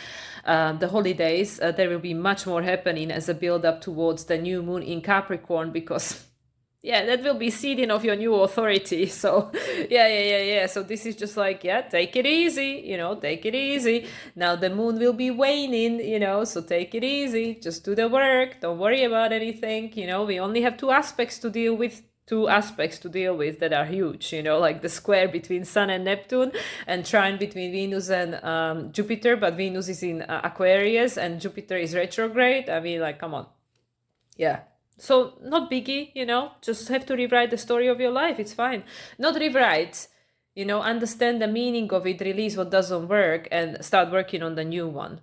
S1: the holidays. There will be much more happening as a build up towards the new moon in Capricorn, because yeah, that will be seeding of your new authority. So yeah. So this is just like, yeah, take it easy, you know, take it easy. Now the moon will be waning, you know, so take it easy. Just do the work. Don't worry about anything. You know, we only have two aspects to deal with that are huge, you know, like the square between Sun and Neptune, and trine between Venus and Jupiter. But Venus is in Aquarius and Jupiter is retrograde. I mean, like, come on. Yeah. So not biggie, you know, just have to rewrite the story of your life. It's fine. Not rewrite, you know, understand the meaning of it, release what doesn't work and start working on the new one.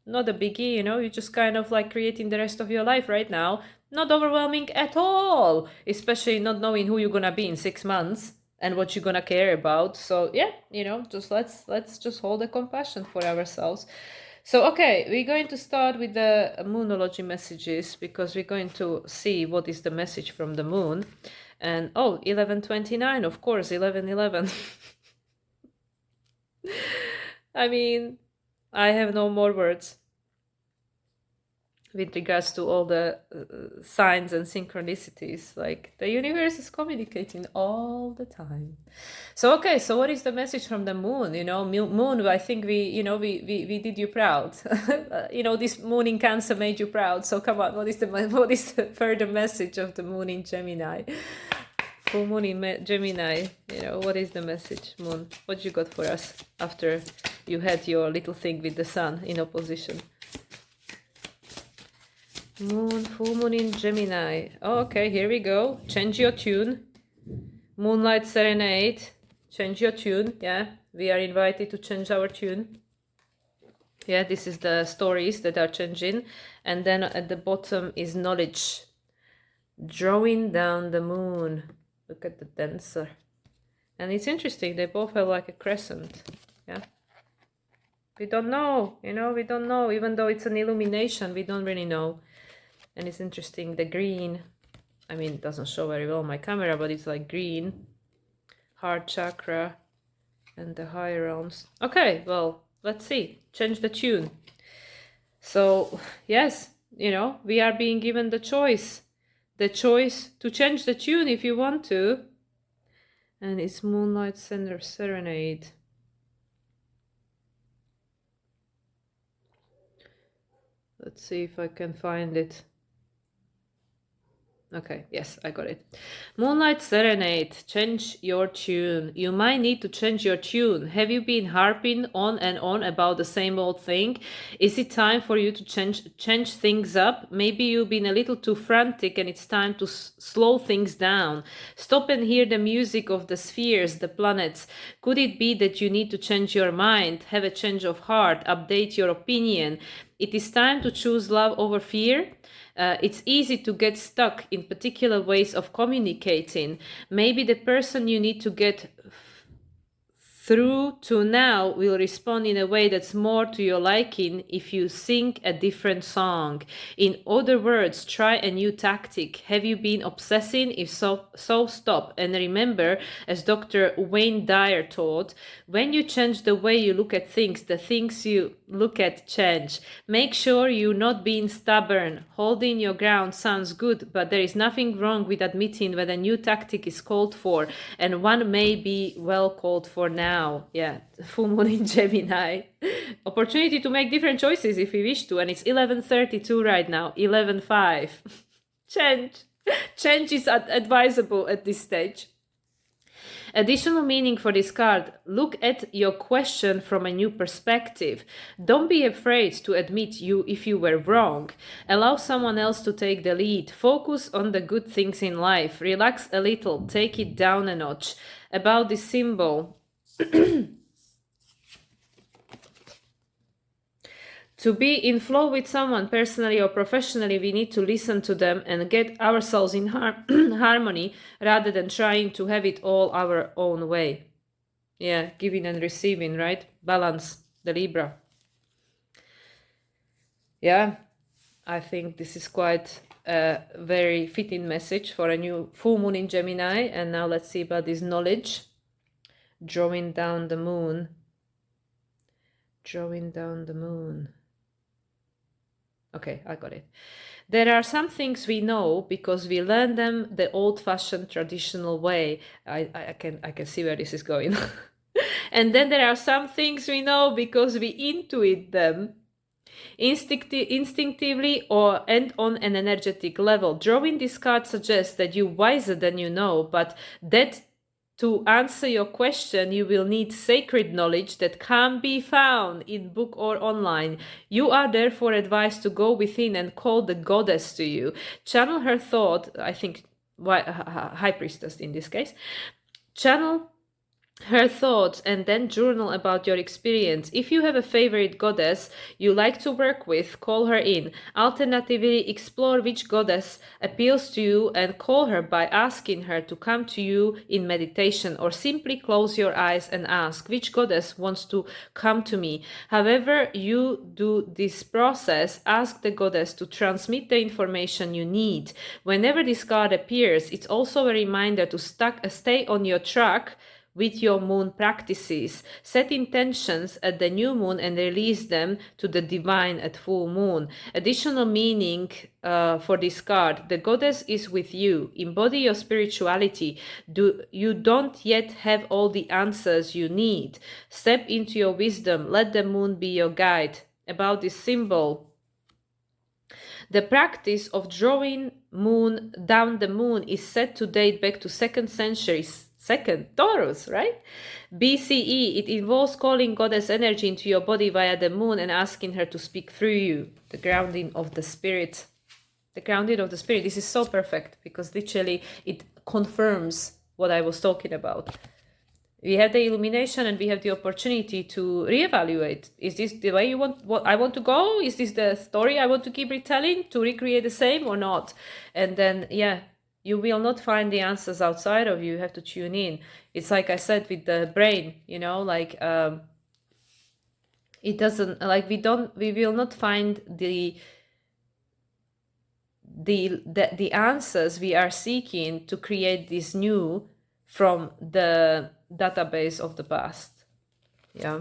S1: Not a biggie, you know, you're just kind of like creating the rest of your life right now. Not overwhelming at all, especially not knowing who you're going to be in 6 months and what you're going to care about. So yeah, you know, just let's just hold the compassion for ourselves. So, okay, we're going to start with the moonology messages, because we're going to see what is the message from the moon. And, 1129, of course, 1111. I mean, I have no more words with regards to all the signs and synchronicities. Like, the universe is communicating all the time. So, okay, so what is the message from the moon? You know, moon, I think we did you proud. You know, this moon in Cancer made you proud. So come on, what is the further message of the moon in Gemini? Full moon in Gemini, you know, what is the message, moon? What you got for us after you had your little thing with the sun in opposition? Moon, full moon in Gemini. Oh, okay, here we go. Change your tune. Moonlight Serenade. Change your tune. Yeah, we are invited to change our tune. Yeah, this is the stories that are changing. And then at the bottom is knowledge. Drawing down the moon. Look at the dancer. And it's interesting, they both have like a crescent. Yeah. We don't know, you know, we don't know. Even though it's an illumination, we don't really know. And it's interesting, the green, I mean, it doesn't show very well on my camera, but it's like green, heart chakra, and the higher realms. Okay, well, let's see. Change the tune. So, yes, you know, we are being given the choice to change the tune if you want to. And it's Moonlight Serenade. Let's see if I can find it. Okay, yes, I got it. Moonlight Serenade, change your tune. You might need to change your tune. Have you been harping on and on about the same old thing? Is it time for you to change things up? Maybe you've been a little too frantic and it's time to slow things down. Stop and hear the music of the spheres, the planets. Could it be that you need to change your mind, have a change of heart, update your opinion? It is time to choose love over fear. It's easy to get stuck in particular ways of communicating. Maybe the person you need to get through to now will respond in a way that's more to your liking if you sing a different song. In other words, try a new tactic. Have you been obsessing? If so, stop. And remember, as Dr. Wayne Dyer taught, when you change the way you look at things, the things you look at change. Make sure you're not being stubborn. Holding your ground sounds good, but there is nothing wrong with admitting when a new tactic is called for, and one may be well called for now. Yeah, full moon in Gemini. Opportunity to make different choices if we wish to, and it's 11:32 right now, 11:05. Change is advisable at this stage. Additional meaning for this card: look at your question from a new perspective. Don't be afraid to admit if you were wrong. Allow someone else to take the lead. Focus on the good things in life. Relax a little. Take it down a notch. About this symbol, to be in flow with someone personally or professionally, we need to listen to them and get ourselves in harmony rather than trying to have it all our own way. Yeah, giving and receiving, right? Balance, the Libra. Yeah, I think this is quite a very fitting message for a new full moon in Gemini. And now let's see about this knowledge. Drawing down the moon. Drawing down the moon. Okay, I got it. There are some things we know because we learn them the old-fashioned traditional way. I can see where this is going. And then there are some things we know because we intuit them instinctively and on an energetic level. Drawing this card suggests that you're wiser than you know, but that to answer your question, you will need sacred knowledge that can't be found in book or online. You are therefore advised to go within and call the goddess to you. Channel her thought, I think, high priestess in this case. Channel her thoughts and then journal about your experience. If you have a favorite goddess you like to work with, call her in. Alternatively, explore which goddess appeals to you and call her by asking her to come to you in meditation, or simply close your eyes and ask, which goddess wants to come to me? However you do this process, ask the goddess to transmit the information you need. Whenever this card appears, it's also a reminder to stay on your track with your moon practices. Set intentions at the new moon and release them to the divine at full moon. Additional meaning for this card: the goddess is with you. Embody your spirituality. You don't yet have all the answers you need. Step into your wisdom. Let the moon be your guide. About this symbol: the practice of drawing down the moon is said to date back to 2nd century, Taurus, right? BCE. It involves calling goddess energy into your body via the moon and asking her to speak through you. The grounding of the spirit. The grounding of the spirit. This is so perfect because literally it confirms what I was talking about. We have the illumination and we have the opportunity to reevaluate. Is this the way what I want to go? Is this the story I want to keep retelling, to recreate the same or not? And then, yeah, you will not find the answers outside of you. You have to tune in. It's like I said with the brain, you know, like it doesn't, like we will not find the answers we are seeking to create this new from the database of the past. Yeah.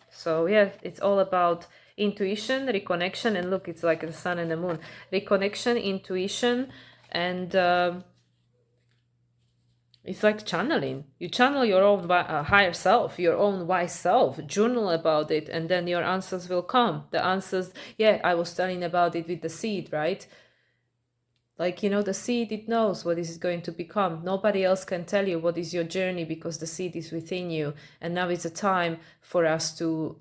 S1: So yeah, it's all about intuition, reconnection, and look, it's like the sun and the moon. Reconnection, intuition, and it's like channeling. You channel your own higher self, your own wise self, journal about it, and then your answers will come. The answers, yeah, I was telling about it with the seed, right? Like, you know, the seed, it knows what is going to become. Nobody else can tell you what is your journey because the seed is within you. And now it's a time for us to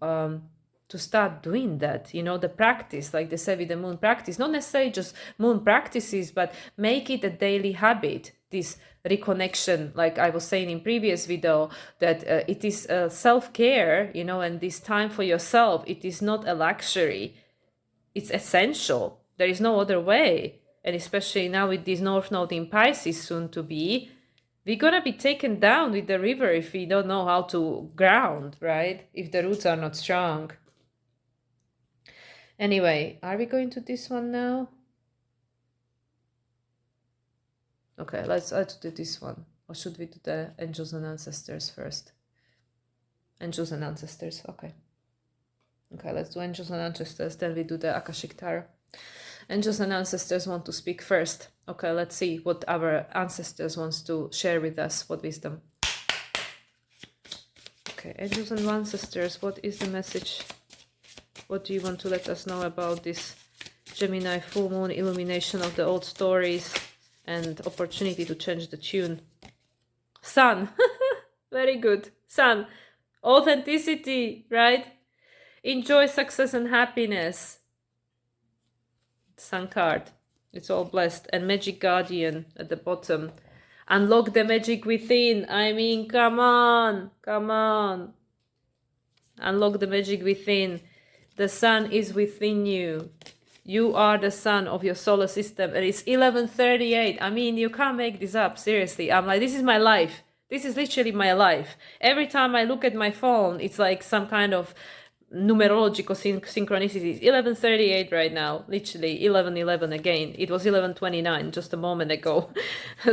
S1: start doing that. You know, the practice, like they say with the moon practice, not necessarily just moon practices, but make it a daily habit. This reconnection, like I was saying in previous video, that it is self-care, you know, and this time for yourself, it is not a luxury. It's essential. There is no other way. And especially now with this North Node in Pisces soon to be, we're going to be taken down with the river if we don't know how to ground, right? If the roots are not strong. Anyway, are we going to this one now? Okay, let's do this one. Or should we do the angels and ancestors first? Angels and ancestors, okay. Okay, let's do angels and ancestors, then we do the Akashic Tarot. Angels and ancestors want to speak first. Okay, let's see what our ancestors wants to share with us. What wisdom? Okay, angels and ancestors, what is the message? What do you want to let us know about this Gemini full moon, illumination of the old stories and opportunity to change the tune? Sun. Very good. Sun. Authenticity, right? Enjoy success and happiness. Sun card. It's all blessed. And Magic Guardian at the bottom. Unlock the magic within. I mean, come on. Come on. Unlock the magic within. The sun is within you. You are the sun of your solar system. And it's 11:38. I mean, you can't make this up. Seriously. I'm like, this is my life. This is literally my life. Every time I look at my phone, it's like some kind of numerological synchronicities. 11:38 right now, literally 11:11 again. It was 11:29 just a moment ago.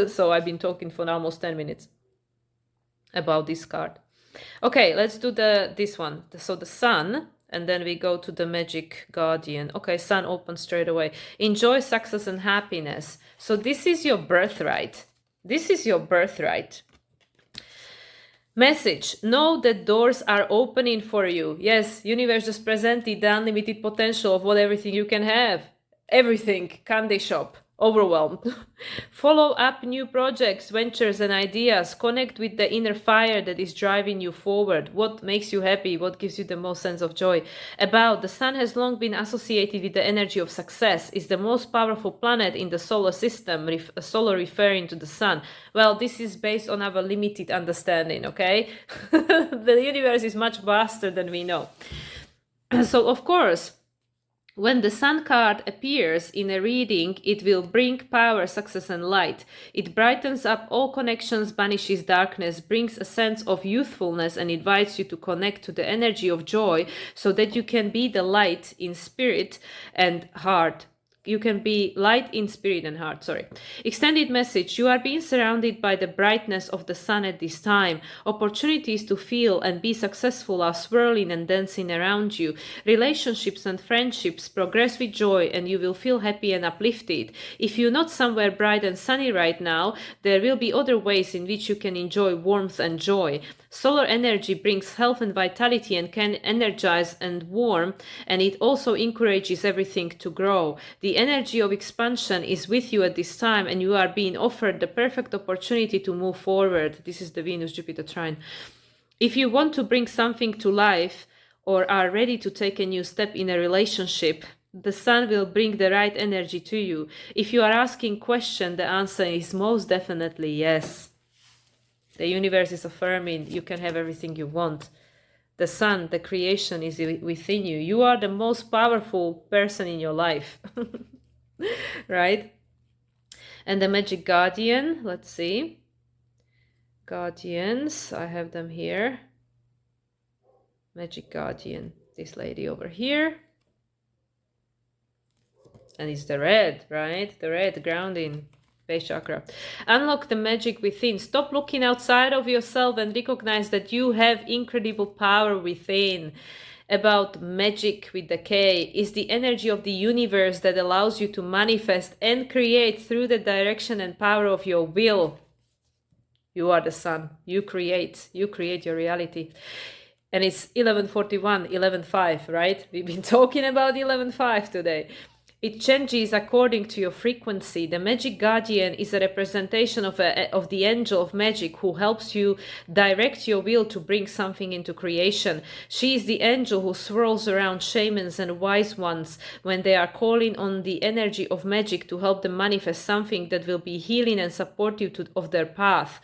S1: So I've been talking for almost 10 minutes about this card. Okay, let's do this one. So the sun, and then we go to the Magic Guardian. Okay, sun open straight away. Enjoy success and happiness. So this is your birthright. This is your birthright. Message: know that doors are opening for you. Yes, universe just presented the unlimited potential of what everything you can have. Everything. Candy shop. Overwhelmed. Follow up new projects, ventures and ideas. Connect with the inner fire that is driving you forward. What makes you happy? What gives you the most sense of joy? About the sun has long been associated with the energy of success. Is the most powerful planet in the solar system. Solar referring to the sun. Well, this is based on our limited understanding, okay? The universe is much vaster than we know. So, of course, when the sun card appears in a reading, it will bring power, success and light. It brightens up all connections, banishes darkness, brings a sense of youthfulness and invites you to connect to the energy of joy so that you can be the light in spirit and heart. you can be light in spirit and heart. Sorry. Extended message. You are being surrounded by the brightness of the sun at this time. Opportunities to feel and be successful are swirling and dancing around you. Relationships and friendships progress with joy, and you will feel happy and uplifted. If you're not somewhere bright and sunny right now, there will be other ways in which you can enjoy warmth and joy. Solar energy brings health and vitality and can energize and warm, and it also encourages everything to grow. The energy of expansion is with you at this time, and you are being offered the perfect opportunity to move forward. This is the Venus-Jupiter trine. If you want to bring something to life or are ready to take a new step in a relationship, the sun will bring the right energy to you. If you are asking question, the answer is most definitely yes. The universe is affirming you can have everything you want. The sun, the creation is within you. You are the most powerful person in your life. Right? And the magic guardian, let's see. Guardians, I have them here. Magic guardian, this lady over here. And it's the red, right? The red grounding. Base chakra. Unlock the magic within. Stop looking outside of yourself and recognize that you have incredible power within. About magic with the K is the energy of the universe that allows you to manifest and create through the direction and power of your will. You are the sun. You create your reality. And it's 11:41, 11:05, right? We've been talking about 11:05 today. It changes according to your frequency. The magic guardian is a representation of the angel of magic who helps you direct your will to bring something into creation. She is the angel who swirls around shamans and wise ones when they are calling on the energy of magic to help them manifest something that will be healing and supportive of their path.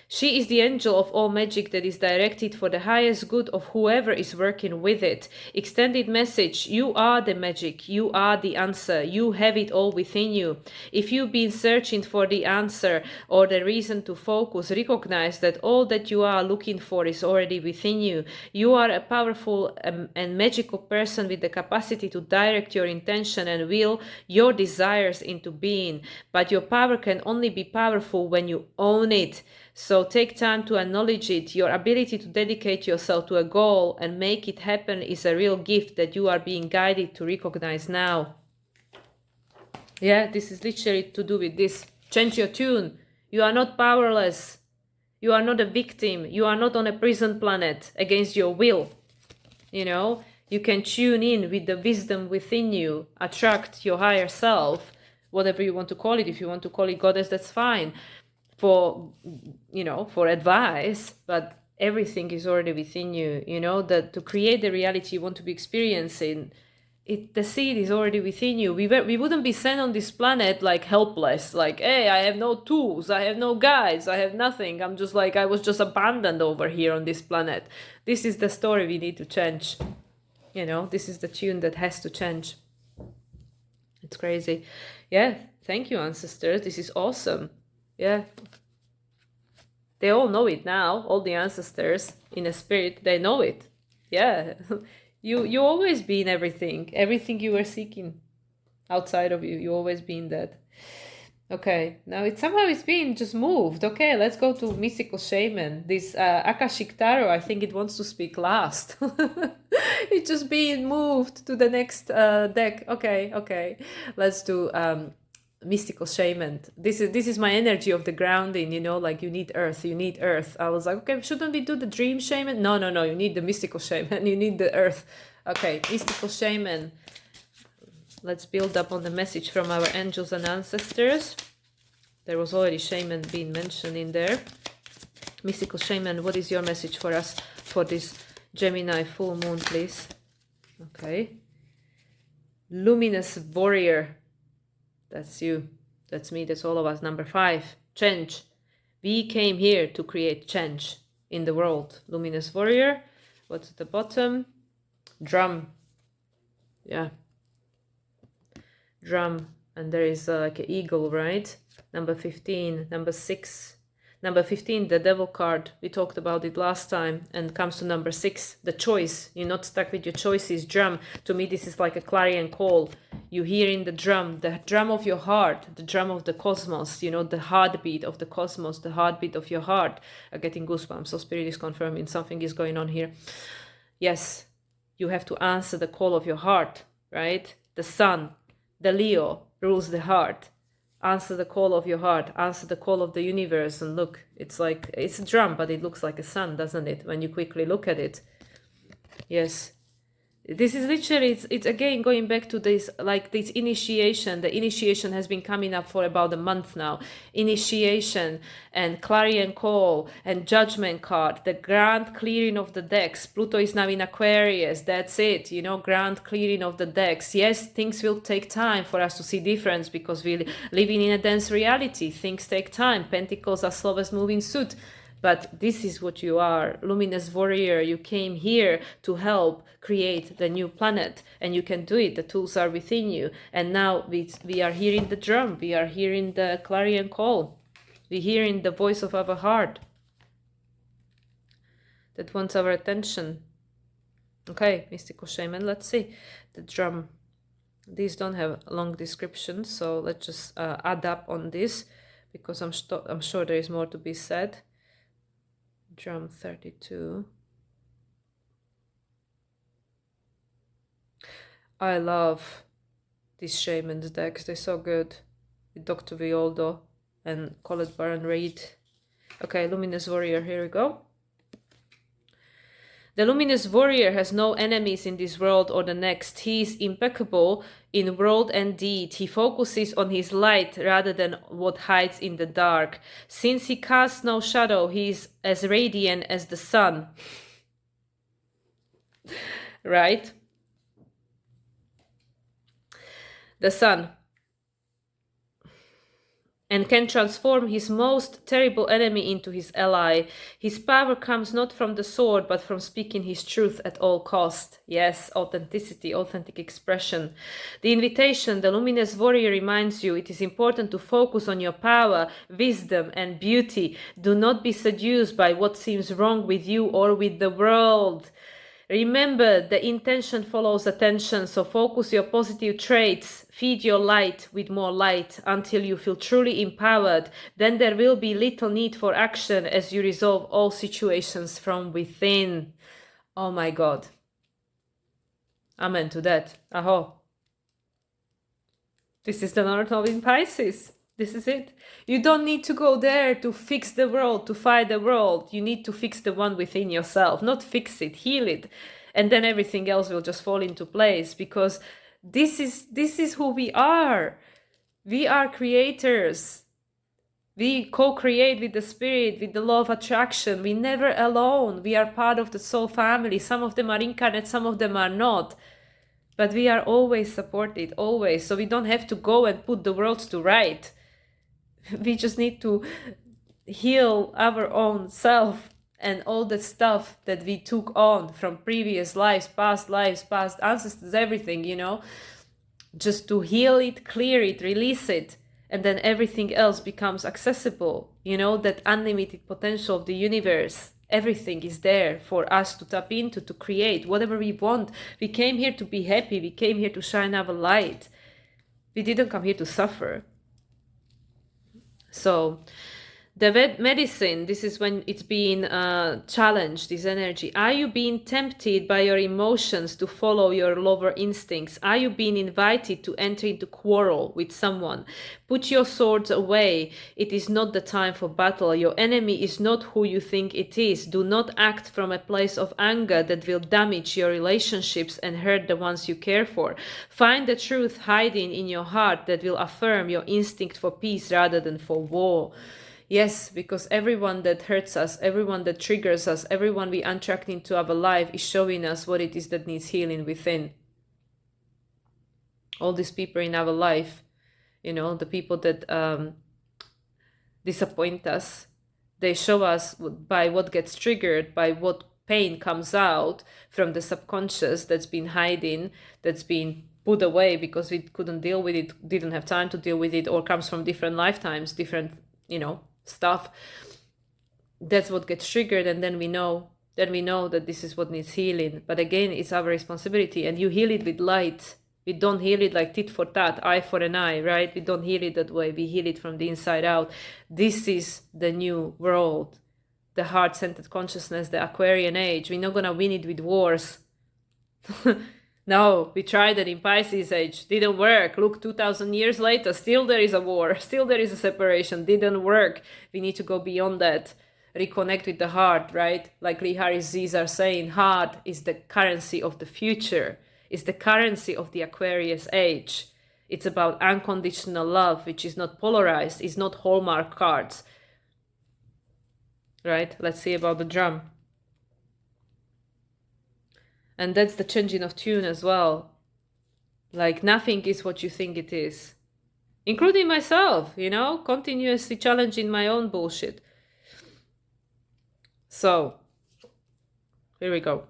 S1: She is the angel of all magic that is directed for the highest good of whoever is working with it. Extended message, you are the magic, you are the answer, you have it all within you. If you've been searching for the answer or the reason to focus, recognize that all that you are looking for is already within you. You are a powerful and magical person with the capacity to direct your intention and will, your desires into being. But your power can only be powerful when you own it. So take time to acknowledge it. Your ability to dedicate yourself to a goal and make it happen is a real gift that you are being guided to recognize now. Yeah, this is literally to do with this. Change your tune. You are not powerless. You are not a victim. You are not on a prison planet against your will. You know, you can tune in with the wisdom within you, attract your higher self, whatever you want to call it. If you want to call it goddess, that's fine. For advice, but everything is already within you, that to create the reality you want to be experiencing, the seed is already within you. We wouldn't be sent on this planet like helpless, like, hey, I have no tools, I have no guides, I have nothing, I'm just like, I was just abandoned over here on this planet. This is the story we need to change. This is the tune that has to change. It's crazy. Yeah, thank you, ancestors. This is awesome. Yeah, they all know it now. All the ancestors in a spirit, they know it. Yeah, you always been everything you were seeking outside of you. You always been that. Okay, now it's been just moved. Okay, let's go to mystical shaman. This Akashic Tarot, I think it wants to speak last. It's just being moved to the next deck. Okay, let's do mystical shaman. This is my energy of the grounding, like you need earth. I was like, okay, shouldn't we do the dream shaman? No, you need the mystical shaman. You need the earth. Okay, mystical shaman. Let's build up on the message from our angels and ancestors. There was already shaman being mentioned in there. Mystical shaman, what is your message for us for this Gemini full moon, please? Okay. Luminous warrior. That's you. That's me. That's all of us. Number 5, change. We came here to create change in the world. Luminous warrior. What's at the bottom? Drum. Yeah. Drum. And there is like an eagle, right? Number 15. Number 6. Number 15, the devil card. We talked about it last time. And comes to number 6, the choice. You're not stuck with your choices. Drum. To me, this is like a clarion call. You hearing the drum of your heart, the drum of the cosmos, you know, the heartbeat of the cosmos, the heartbeat of your heart. I'm getting goosebumps, so Spirit is confirming something is going on here. Yes, you have to answer the call of your heart, right? The sun, the Leo, rules the heart. Answer the call of your heart, answer the call of the universe. And look, it's like, it's a drum, but it looks like a sun, doesn't it, when you quickly look at it? Yes. This is literally, it's again going back to this, like this initiation. The initiation has been coming up for about a month now. Initiation and clarion call and judgment card, the grand clearing of the decks. Pluto is now in Aquarius. That's it, you know, grand clearing of the decks. Yes, things will take time for us to see difference because we're living in a dense reality. Things take time. Pentacles are slow as moving suit. But this is what you are, luminous warrior. You came here to help create the new planet, and you can do it. The tools are within you. And now we are hearing the drum. We are hearing the clarion call. We're hearing the voice of our heart that wants our attention. Okay, mystical shaman, let's see. The drum. These don't have long descriptions, so let's just add up on this because I'm sure there is more to be said. Drum 32. I love these shaman's decks. They're so good. With Dr. Violdo and Colette Baron Reid. Okay, Luminous Warrior, here we go. The luminous warrior has no enemies in this world or the next. He is impeccable in word and deed. He focuses on his light rather than what hides in the dark. Since he casts no shadow, he is as radiant as the sun. Right? The sun. And can transform his most terrible enemy into his ally. His power comes not from the sword, but from speaking his truth at all cost. Yes, authenticity, authentic expression. The invitation, the luminous warrior reminds you it is important to focus on your power, wisdom, and beauty. Do not be seduced by what seems wrong with you or with the world. Remember, the intention follows attention, so focus your positive traits, feed your light with more light until you feel truly empowered. Then there will be little need for action as you resolve all situations from within. Oh my God. Amen to that. Aho. This is the North Node in Pisces. This is it. You don't need to go there to fix the world, to fight the world. You need to fix the one within yourself. Not fix it, heal it. And then everything else will just fall into place because this is who we are. We are creators. We co-create with the spirit, with the law of attraction. We're never alone. We are part of the soul family. Some of them are incarnate, some of them are not. But we are always supported, always. So we don't have to go and put the world to right. We just need to heal our own self and all the stuff that we took on from previous lives, past ancestors, everything, you know, just to heal it, clear it, release it, and then everything else becomes accessible, you know, that unlimited potential of the universe. Everything is there for us to tap into, to create whatever we want. We came here to be happy. We came here to shine our light. We didn't come here to suffer. So the medicine, this is when it's being challenged, this energy. Are you being tempted by your emotions to follow your lower instincts? Are you being invited to enter into quarrel with someone? Put your swords away. It is not the time for battle. Your enemy is not who you think it is. Do not act from a place of anger that will damage your relationships and hurt the ones you care for. Find the truth hiding in your heart that will affirm your instinct for peace rather than for war. Yes, because everyone that hurts us, everyone that triggers us, everyone we attract into our life is showing us what it is that needs healing within. All these people in our life, you know, the people that disappoint us, they show us by what gets triggered, by what pain comes out from the subconscious that's been hiding, that's been put away because we couldn't deal with it, didn't have time to deal with it, or comes from different lifetimes, different, you know, stuff. That's what gets triggered, and then we know that this is what needs healing. But again, it's our responsibility, and you heal it with light. We don't heal it like tit for tat, eye for an eye, right? We don't heal it that way. We heal it from the inside out. This is the new world, the heart-centered consciousness, the Aquarian age. We're not going to win it with wars. No, we tried it in Pisces age. Didn't work. Look, 2000 years later, still there is a war. Still there is a separation. Didn't work. We need to go beyond that. Reconnect with the heart, right? Like Lee Harris Z's are saying, heart is the currency of the future. It's the currency of the Aquarius age. It's about unconditional love, which is not polarized. It's not Hallmark cards. Right? Let's see about the drum. And that's the changing of tune as well. Like nothing is what you think it is. Including myself, you know, continuously challenging my own bullshit. So, here we go.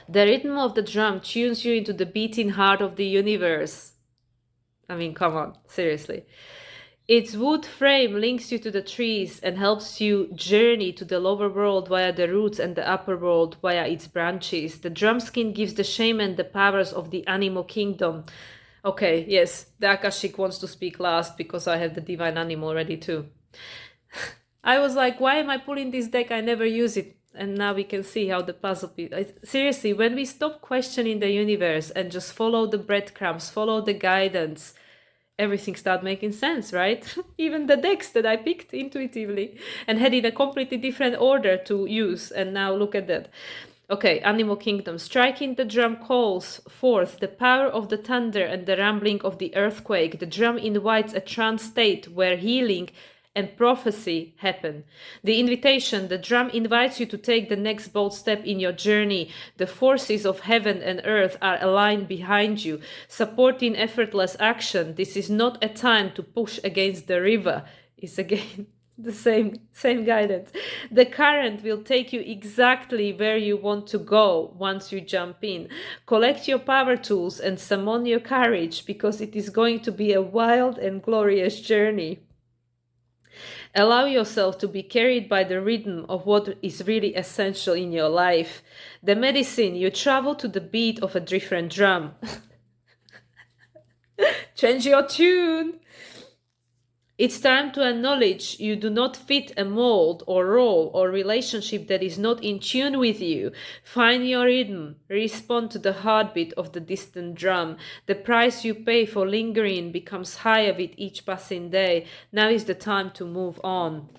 S1: The rhythm of the drum tunes you into the beating heart of the universe. I mean, come on, seriously. Its wood frame links you to the trees and helps you journey to the lower world via the roots and the upper world via its branches. The drum skin gives the shaman the powers of the animal kingdom. Okay, yes, the Akashic wants to speak last because I have the divine animal ready too. I was like, why am I pulling this deck? I never use it. And now we can see how the puzzle piece... Seriously, when we stop questioning the universe and just follow the breadcrumbs, follow the guidance, everything started making sense, right? Even the decks that I picked intuitively and had in a completely different order to use. And now look at that. Okay, Animal Kingdom. Striking the drum calls forth the power of the thunder and the rumbling of the earthquake. The drum invites a trance state where healing and prophecy happen. The invitation, the drum invites you to take the next bold step in your journey. The forces of heaven and earth are aligned behind you, supporting effortless action. This is not a time to push against the river. It's again the same guidance. The current will take you exactly where you want to go once you jump in. Collect your power tools and summon your courage, because it is going to be a wild and glorious journey. Allow yourself to be carried by the rhythm of what is really essential in your life. The medicine, you travel to the beat of a different drum. Change your tune. It's time to acknowledge you do not fit a mold or role or relationship that is not in tune with you. Find your rhythm. Respond to the heartbeat of the distant drum. The price you pay for lingering becomes higher with each passing day. Now is the time to move on.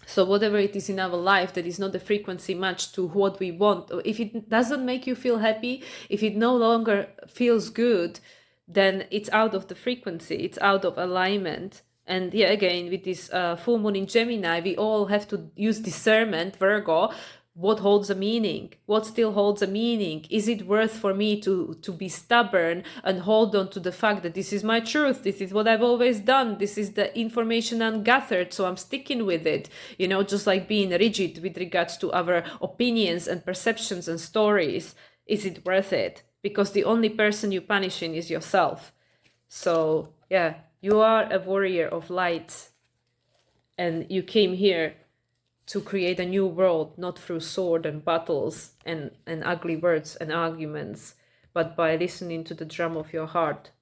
S1: So whatever it is in our life that is not the frequency matched to what we want, or if it doesn't make you feel happy, if it no longer feels good, then it's out of the frequency, it's out of alignment. And yeah, again, with this full moon in Gemini, we all have to use discernment, Virgo. What holds a meaning? What still holds a meaning? Is it worth for me to be stubborn and hold on to the fact that this is my truth? This is what I've always done. This is the information ungathered, so I'm sticking with it. You know, just like being rigid with regards to our opinions and perceptions and stories. Is it worth it? Because the only person you're punishing is yourself. So, yeah. You are a warrior of light, and you came here to create a new world, not through sword and battles and ugly words and arguments, but by listening to the drum of your heart.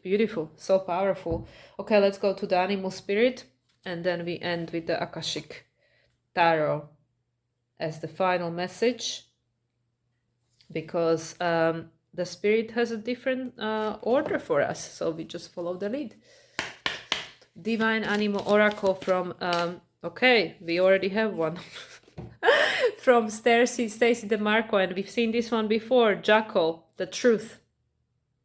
S1: Beautiful, so powerful. Okay, let's go to the animal spirit, and then we end with the Akashic Tarot as the final message, because the spirit has a different order for us, so we just follow the lead. Divine Animal Oracle from, okay, we already have one. From Stacey DeMarco, and we've seen this one before. Jackal, the truth.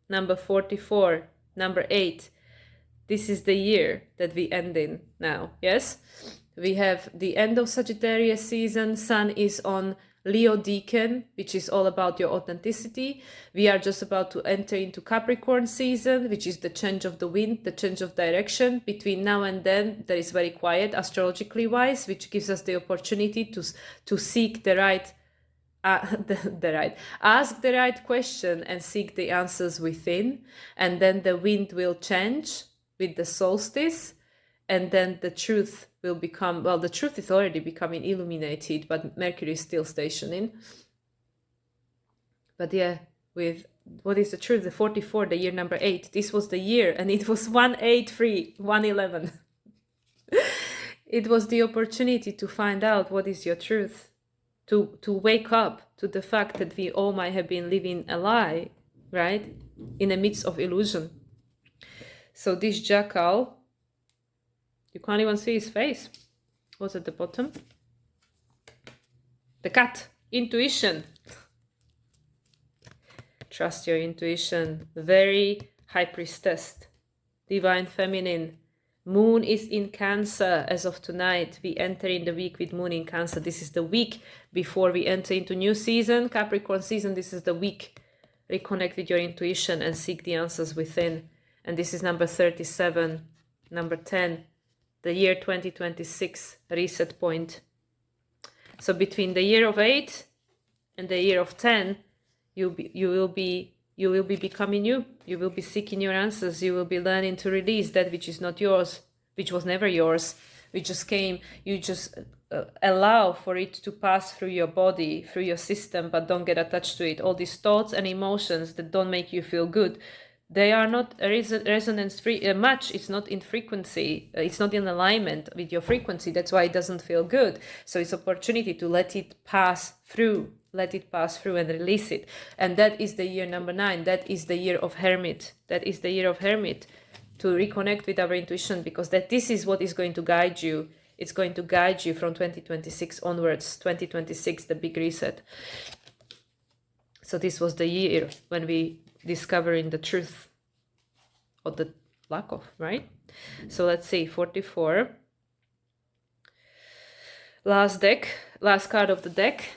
S1: Number 44, number 8. This is the year that we end in now, yes? We have the end of Sagittarius season. Sun is on Leo Deacon, which is all about your authenticity. We are just about to enter into Capricorn season, which is the change of the wind, the change of direction. Between now and then, there is very quiet, astrologically wise, which gives us the opportunity to seek the right, ask the right question and seek the answers within. And then the wind will change with the solstice, and then the truth will become, well, the truth is already becoming illuminated, but Mercury is still stationing. But yeah, with what is the truth? The 44, the year number 8. This was the year, and it was 183, 111. It was the opportunity to find out what is your truth, to wake up to the fact that we all might have been living a lie, right? In the midst of illusion. So this jackal, you can't even see his face. What's at the bottom? The cat, intuition. Trust your intuition. Very high priestess, divine feminine. Moon is in Cancer as of tonight. We enter in the week with Moon in Cancer. This is the week before we enter into new season, Capricorn season. This is the week. Reconnect with your intuition and seek the answers within. And this is number 37, number 10, the year 2026, reset point. So between the year of 8 and the year of 10, you will be becoming you. You will be seeking your answers. You will be learning to release that which is not yours, which was never yours, which just came. You just allow for it to pass through your body, through your system, but don't get attached to it. All these thoughts and emotions that don't make you feel good, they are not resonance free match. It's not in frequency. It's not in alignment with your frequency. That's why it doesn't feel good. So it's opportunity to let it pass through. Let it pass through and release it. And that is the year number 9. That is the year of Hermit. That is the year of Hermit, to reconnect with our intuition, because this is what is going to guide you. It's going to guide you from 2026 onwards. 2026, the big reset. So this was the year when we discovering the truth, or the lack of, right? So let's see, 44. Last card of the deck.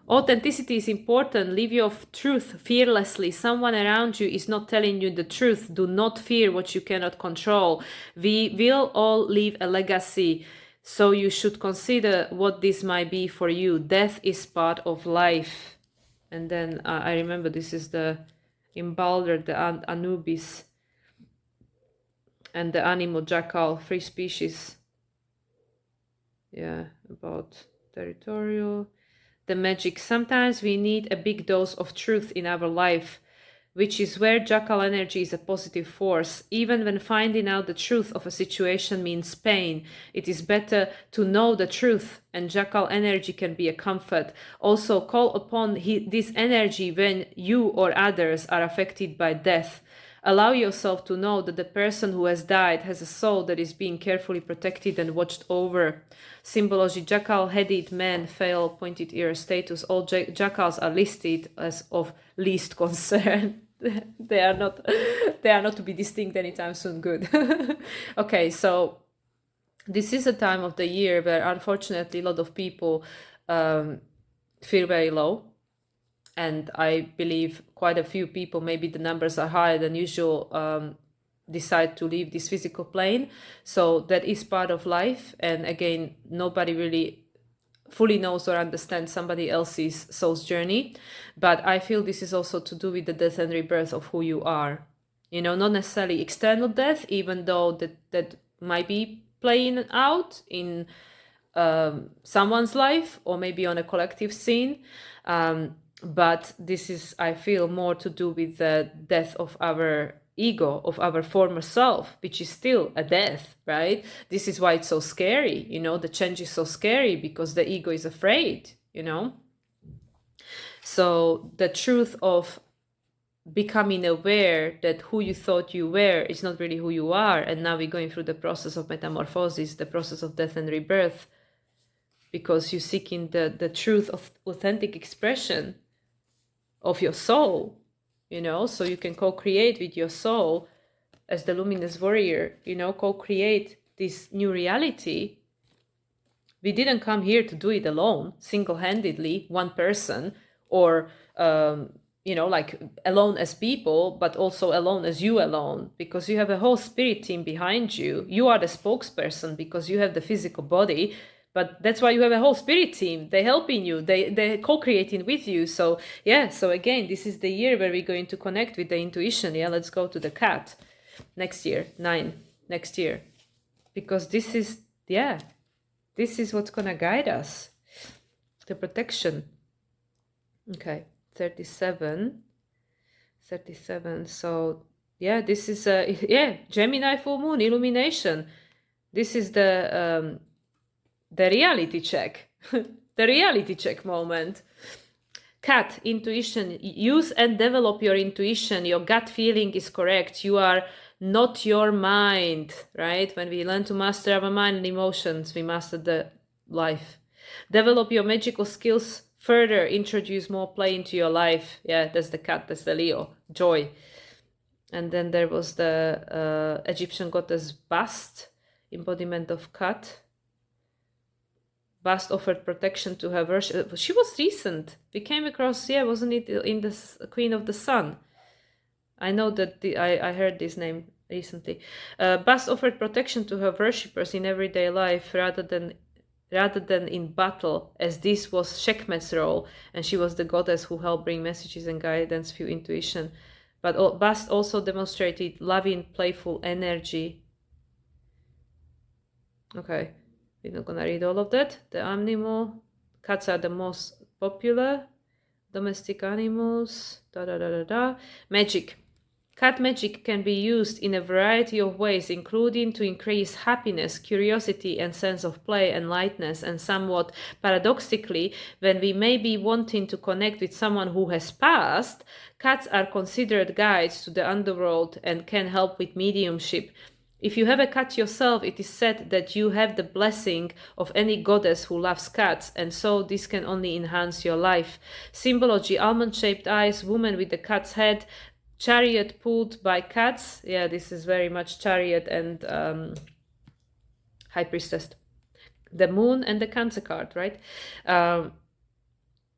S1: Authenticity is important. Live your truth fearlessly. Someone around you is not telling you the truth. Do not fear what you cannot control. We will all leave a legacy, so you should consider what this might be for you. Death is part of life. And then I remember this is the Imbalder, the Anubis, and the animal jackal, 3 species. Yeah, about territorial. The magic. Sometimes we need a big dose of truth in our life, which is where jackal energy is a positive force. Even when finding out the truth of a situation means pain, it is better to know the truth, and jackal energy can be a comfort. Also, call upon this energy when you or others are affected by death. Allow yourself to know that the person who has died has a soul that is being carefully protected and watched over. Symbology: jackal-headed man, fail, pointed ear, status. All jackals are listed as of least concern. They are not to be distinct anytime soon. Good. Okay, so this is a time of the year where unfortunately a lot of people feel very low. And I believe quite a few people, maybe the numbers are higher than usual, decide to leave this physical plane. So that is part of life. And again, nobody really fully knows or understands somebody else's soul's journey. But I feel this is also to do with the death and rebirth of who you are. You know, not necessarily external death, even though that might be playing out in someone's life or maybe on a collective scene. But this is, I feel, more to do with the death of our ego, of our former self, which is still a death, right? This is why it's so scary, you know, the change is so scary because the ego is afraid, you know. So the truth of becoming aware that who you thought you were is not really who you are, and now we're going through the process of metamorphosis, the process of death and rebirth, because you're seeking the truth of authentic expression of your soul, you know, so you can co-create with your soul as the luminous warrior, you know, co-create this new reality. We didn't come here to do it alone, single-handedly, one person, or, you know, like alone as people, but also alone as you alone, because you have a whole spirit team behind you. You are the spokesperson because you have the physical body. But that's why you have a whole spirit team. They're helping you. They're co-creating with you. So yeah, so again, this is the year where we're going to connect with the intuition. Yeah, let's go to the cat. Next year, 9, next year. Because this is what's going to guide us. The protection. Okay, 37. 37. So yeah, this is Gemini full moon illumination. This is the reality check. The reality check moment. Cat, intuition. Use and develop your intuition. Your gut feeling is correct. You are not your mind, right? When we learn to master our mind and emotions, we master the life. Develop your magical skills further. Introduce more play into your life. Yeah, that's the cat, that's the Leo. Joy. And then there was the Egyptian goddess Bast, embodiment of cat. Bast offered protection to her worship. She was recent. We came across, wasn't it in the Queen of the Sun? I know that I heard this name recently. Bast offered protection to her worshippers in everyday life rather than in battle, as this was Sekhmet's role, and she was the goddess who helped bring messages and guidance through intuition. But Bast also demonstrated loving, playful energy. Okay. We're not gonna read all of that. The animal, cats are the most popular domestic animals. Magic. Cat magic can be used in a variety of ways, including to increase happiness, curiosity, and sense of play and lightness. And somewhat paradoxically, when we may be wanting to connect with someone who has passed, cats are considered guides to the underworld and can help with mediumship. If you have a cat yourself, it is said that you have the blessing of any goddess who loves cats, and so this can only enhance your life. Symbology: almond-shaped eyes, woman with the cat's head, chariot pulled by cats. Yeah, this is very much chariot and high priestess. The moon and the Cancer card, right?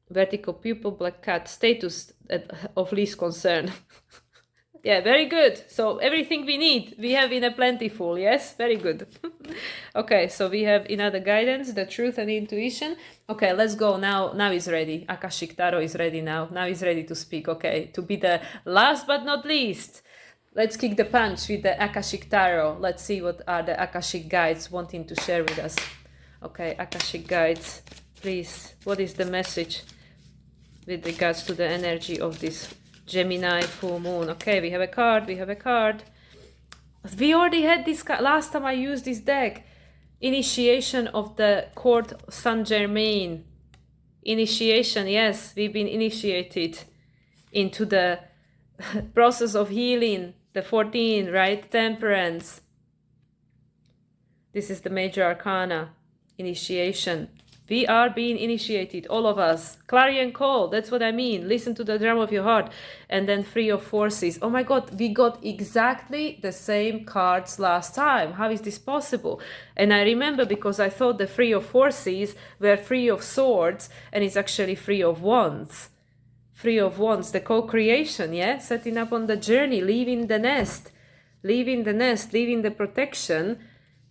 S1: Vertical pupil, black cat, status of least concern. Yeah, very good. So everything we need, we have in a plentiful. Yes, very good. Okay, so we have another guidance, the truth and intuition. Okay, let's go now. Now is ready. Akashic Tarot is ready now. Now is ready to speak. Okay, to be the last but not least. Let's kick the punch with the Akashic Tarot. Let's see what are the Akashic guides wanting to share with us. Okay, Akashic guides, please. What is the message with regards to the energy of this Gemini full moon? Okay, we have a card. We already had this card last time I used this deck. Initiation of the court Saint Germain. Initiation, yes, we've been initiated into the process of healing. The 14, right? Temperance. This is the major arcana. Initiation. We are being initiated, all of us. Clarion call, that's what I mean. Listen to the drum of your heart. And then Three of Forces. Oh my God, we got exactly the same cards last time. How is this possible? And I remember because I thought the Three of Forces were Three of Swords, and it's actually Three of Wands. Three of Wands, the co-creation, yeah? Setting up on the journey, leaving the nest, leaving the protection,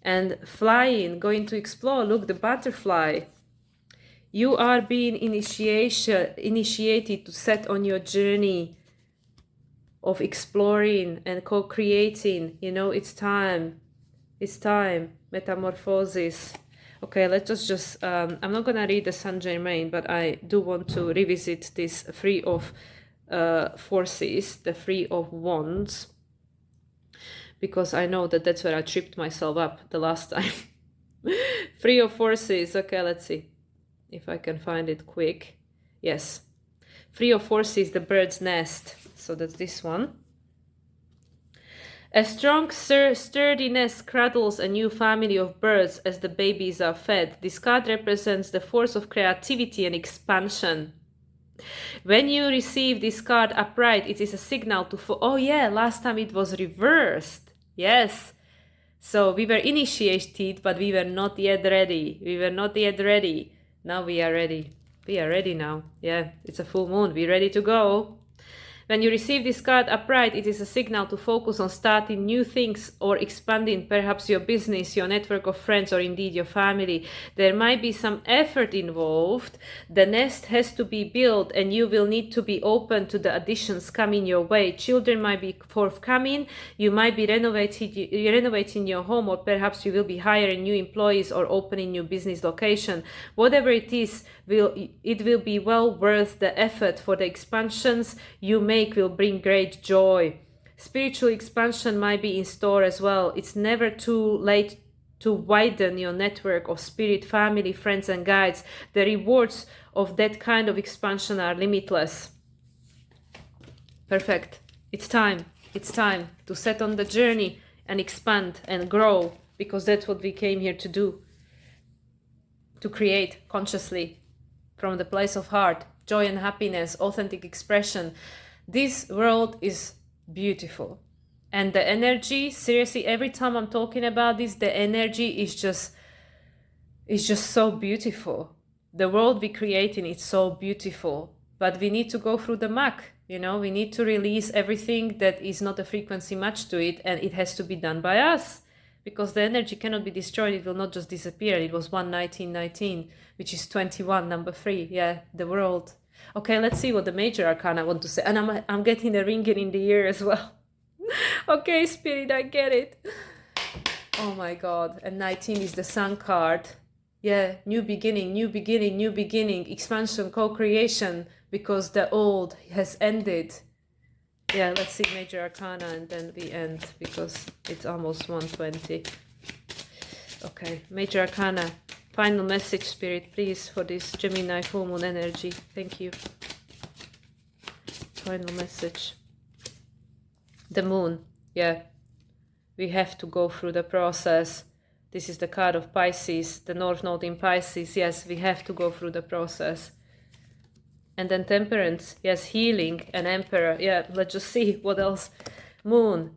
S1: and flying, going to explore. Look, the butterfly. You are being initiated to set on your journey of exploring and co-creating. You know, it's time. It's time. Metamorphosis. Okay, let's just I'm not gonna read the Saint Germain, but I do want to revisit this Three of Forces, the Three of Wands, because I know that that's where I tripped myself up the last time. Three of Forces. Okay, let's see if I can find it quick. Yes. Three of Forces, the bird's nest. So that's this one. A strong sturdy nest cradles a new family of birds as the babies are fed. This card represents the force of creativity and expansion. When you receive this card upright, it is a signal to... Oh yeah, last time it was reversed. Yes. So we were initiated, but we were not yet ready. Now we are ready. We are ready now. Yeah, it's a full moon. We're ready to go. When you receive this card upright, it is a signal to focus on starting new things or expanding perhaps your business, your network of friends, or indeed your family. There might be some effort involved. The nest has to be built and you will need to be open to the additions coming your way. Children might be forthcoming. You might be renovating your home, or perhaps you will be hiring new employees or opening new business location. Whatever it is, it will be well worth the effort for the expansions you may make will bring great joy. Spiritual expansion might be in store as well. It's never too late to widen your network of spirit, family, friends and guides. The rewards of that kind of expansion are limitless. Perfect. It's time. It's time to set on the journey and expand and grow, because that's what we came here to do. To create consciously from the place of heart, joy and happiness, authentic expression. This world is beautiful. And the energy, seriously, every time I'm talking about this, the energy is just so beautiful. The world we creating is so beautiful. But we need to go through the muck, you know, we need to release everything that is not a frequency match to it, and it has to be done by us. Because the energy cannot be destroyed, it will not just disappear. It was 11919, which is 21, number 3. Yeah, the world. Okay, let's see what the major arcana want to say. And I'm getting a ringing in the ear as well. Okay, Spirit, I get it. Oh my God. And 19 is the Sun card. Yeah, new beginning, new beginning, new beginning, expansion, co-creation, because the old has ended. Yeah, let's see major arcana and then we end, because it's almost 1:20. Okay, major arcana. Final message, Spirit, please, for this Gemini full moon energy. Thank you. Final message. The moon. Yeah. We have to go through the process. This is the card of Pisces, the North Node in Pisces. Yes, we have to go through the process. And then Temperance. Yes, healing and Emperor. Yeah, let's just see what else. Moon.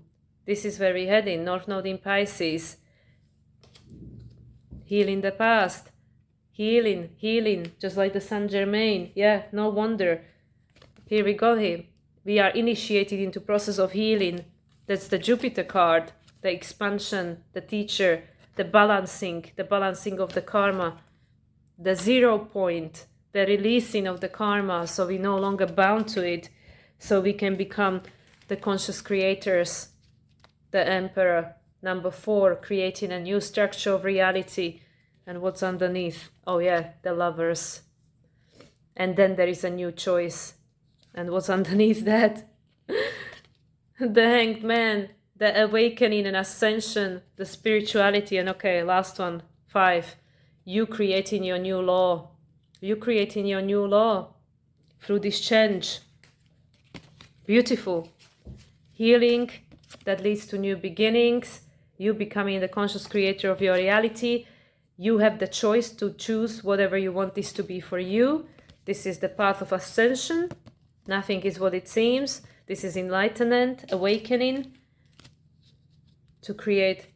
S1: This is where we're heading. North Node in Pisces. Healing the past. Healing, healing. Just like the Saint Germain. Yeah, no wonder. Here we go here. We are initiated into process of healing. That's the Jupiter card. The expansion, the teacher, the balancing of the karma. The 0 point. The releasing of the karma, so we're no longer bound to it, so we can become the conscious creators. The Emperor, number 4, creating a new structure of reality. And what's underneath? Oh yeah, the Lovers. And then there is a new choice. And what's underneath that? The Hanged Man, the awakening and ascension, the spirituality. And okay, last one, 5, you creating your new law. You creating your new law through this change. Beautiful. Healing that leads to new beginnings. You becoming the conscious creator of your reality. You have the choice to choose whatever you want this to be for you. This is the path of ascension. Nothing is what it seems. This is enlightenment, awakening. To create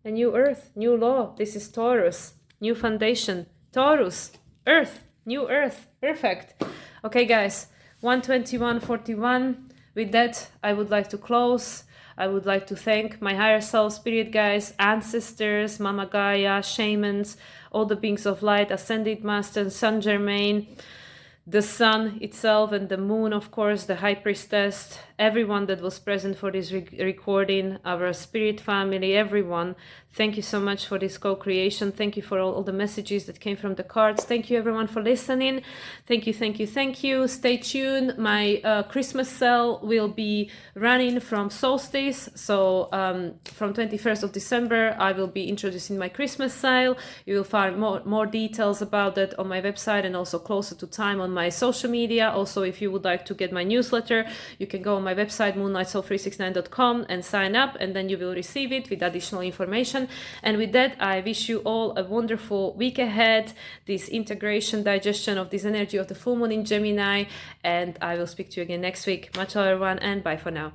S1: a new earth, new law. This is Taurus. New foundation. Taurus. Earth. New earth. Perfect. Okay, guys. 121:41. With that, I would like to close. I would like to thank my higher self, spirit guides, ancestors, Mama Gaia, shamans, all the beings of light, ascended masters, Saint Germain, the sun itself, and the moon, of course, the high priestess, everyone that was present for this recording, our spirit family, everyone. Thank you so much for this co-creation. Thank you for all the messages that came from the cards. Thank you everyone for listening. Thank you, thank you, thank you. Stay tuned. My Christmas sale will be running from solstice. So from 21st of December, I will be introducing my Christmas sale. You will find more details about that on my website and also closer to time on my social media. Also, if you would like to get my newsletter, you can go on my website moonlightsoul369.com and sign up, and then you will receive it with additional information. And with that, I wish you all a wonderful week ahead, this integration, digestion of this energy of the full moon in Gemini, and I will speak to you again next week. Much love everyone, and bye for now.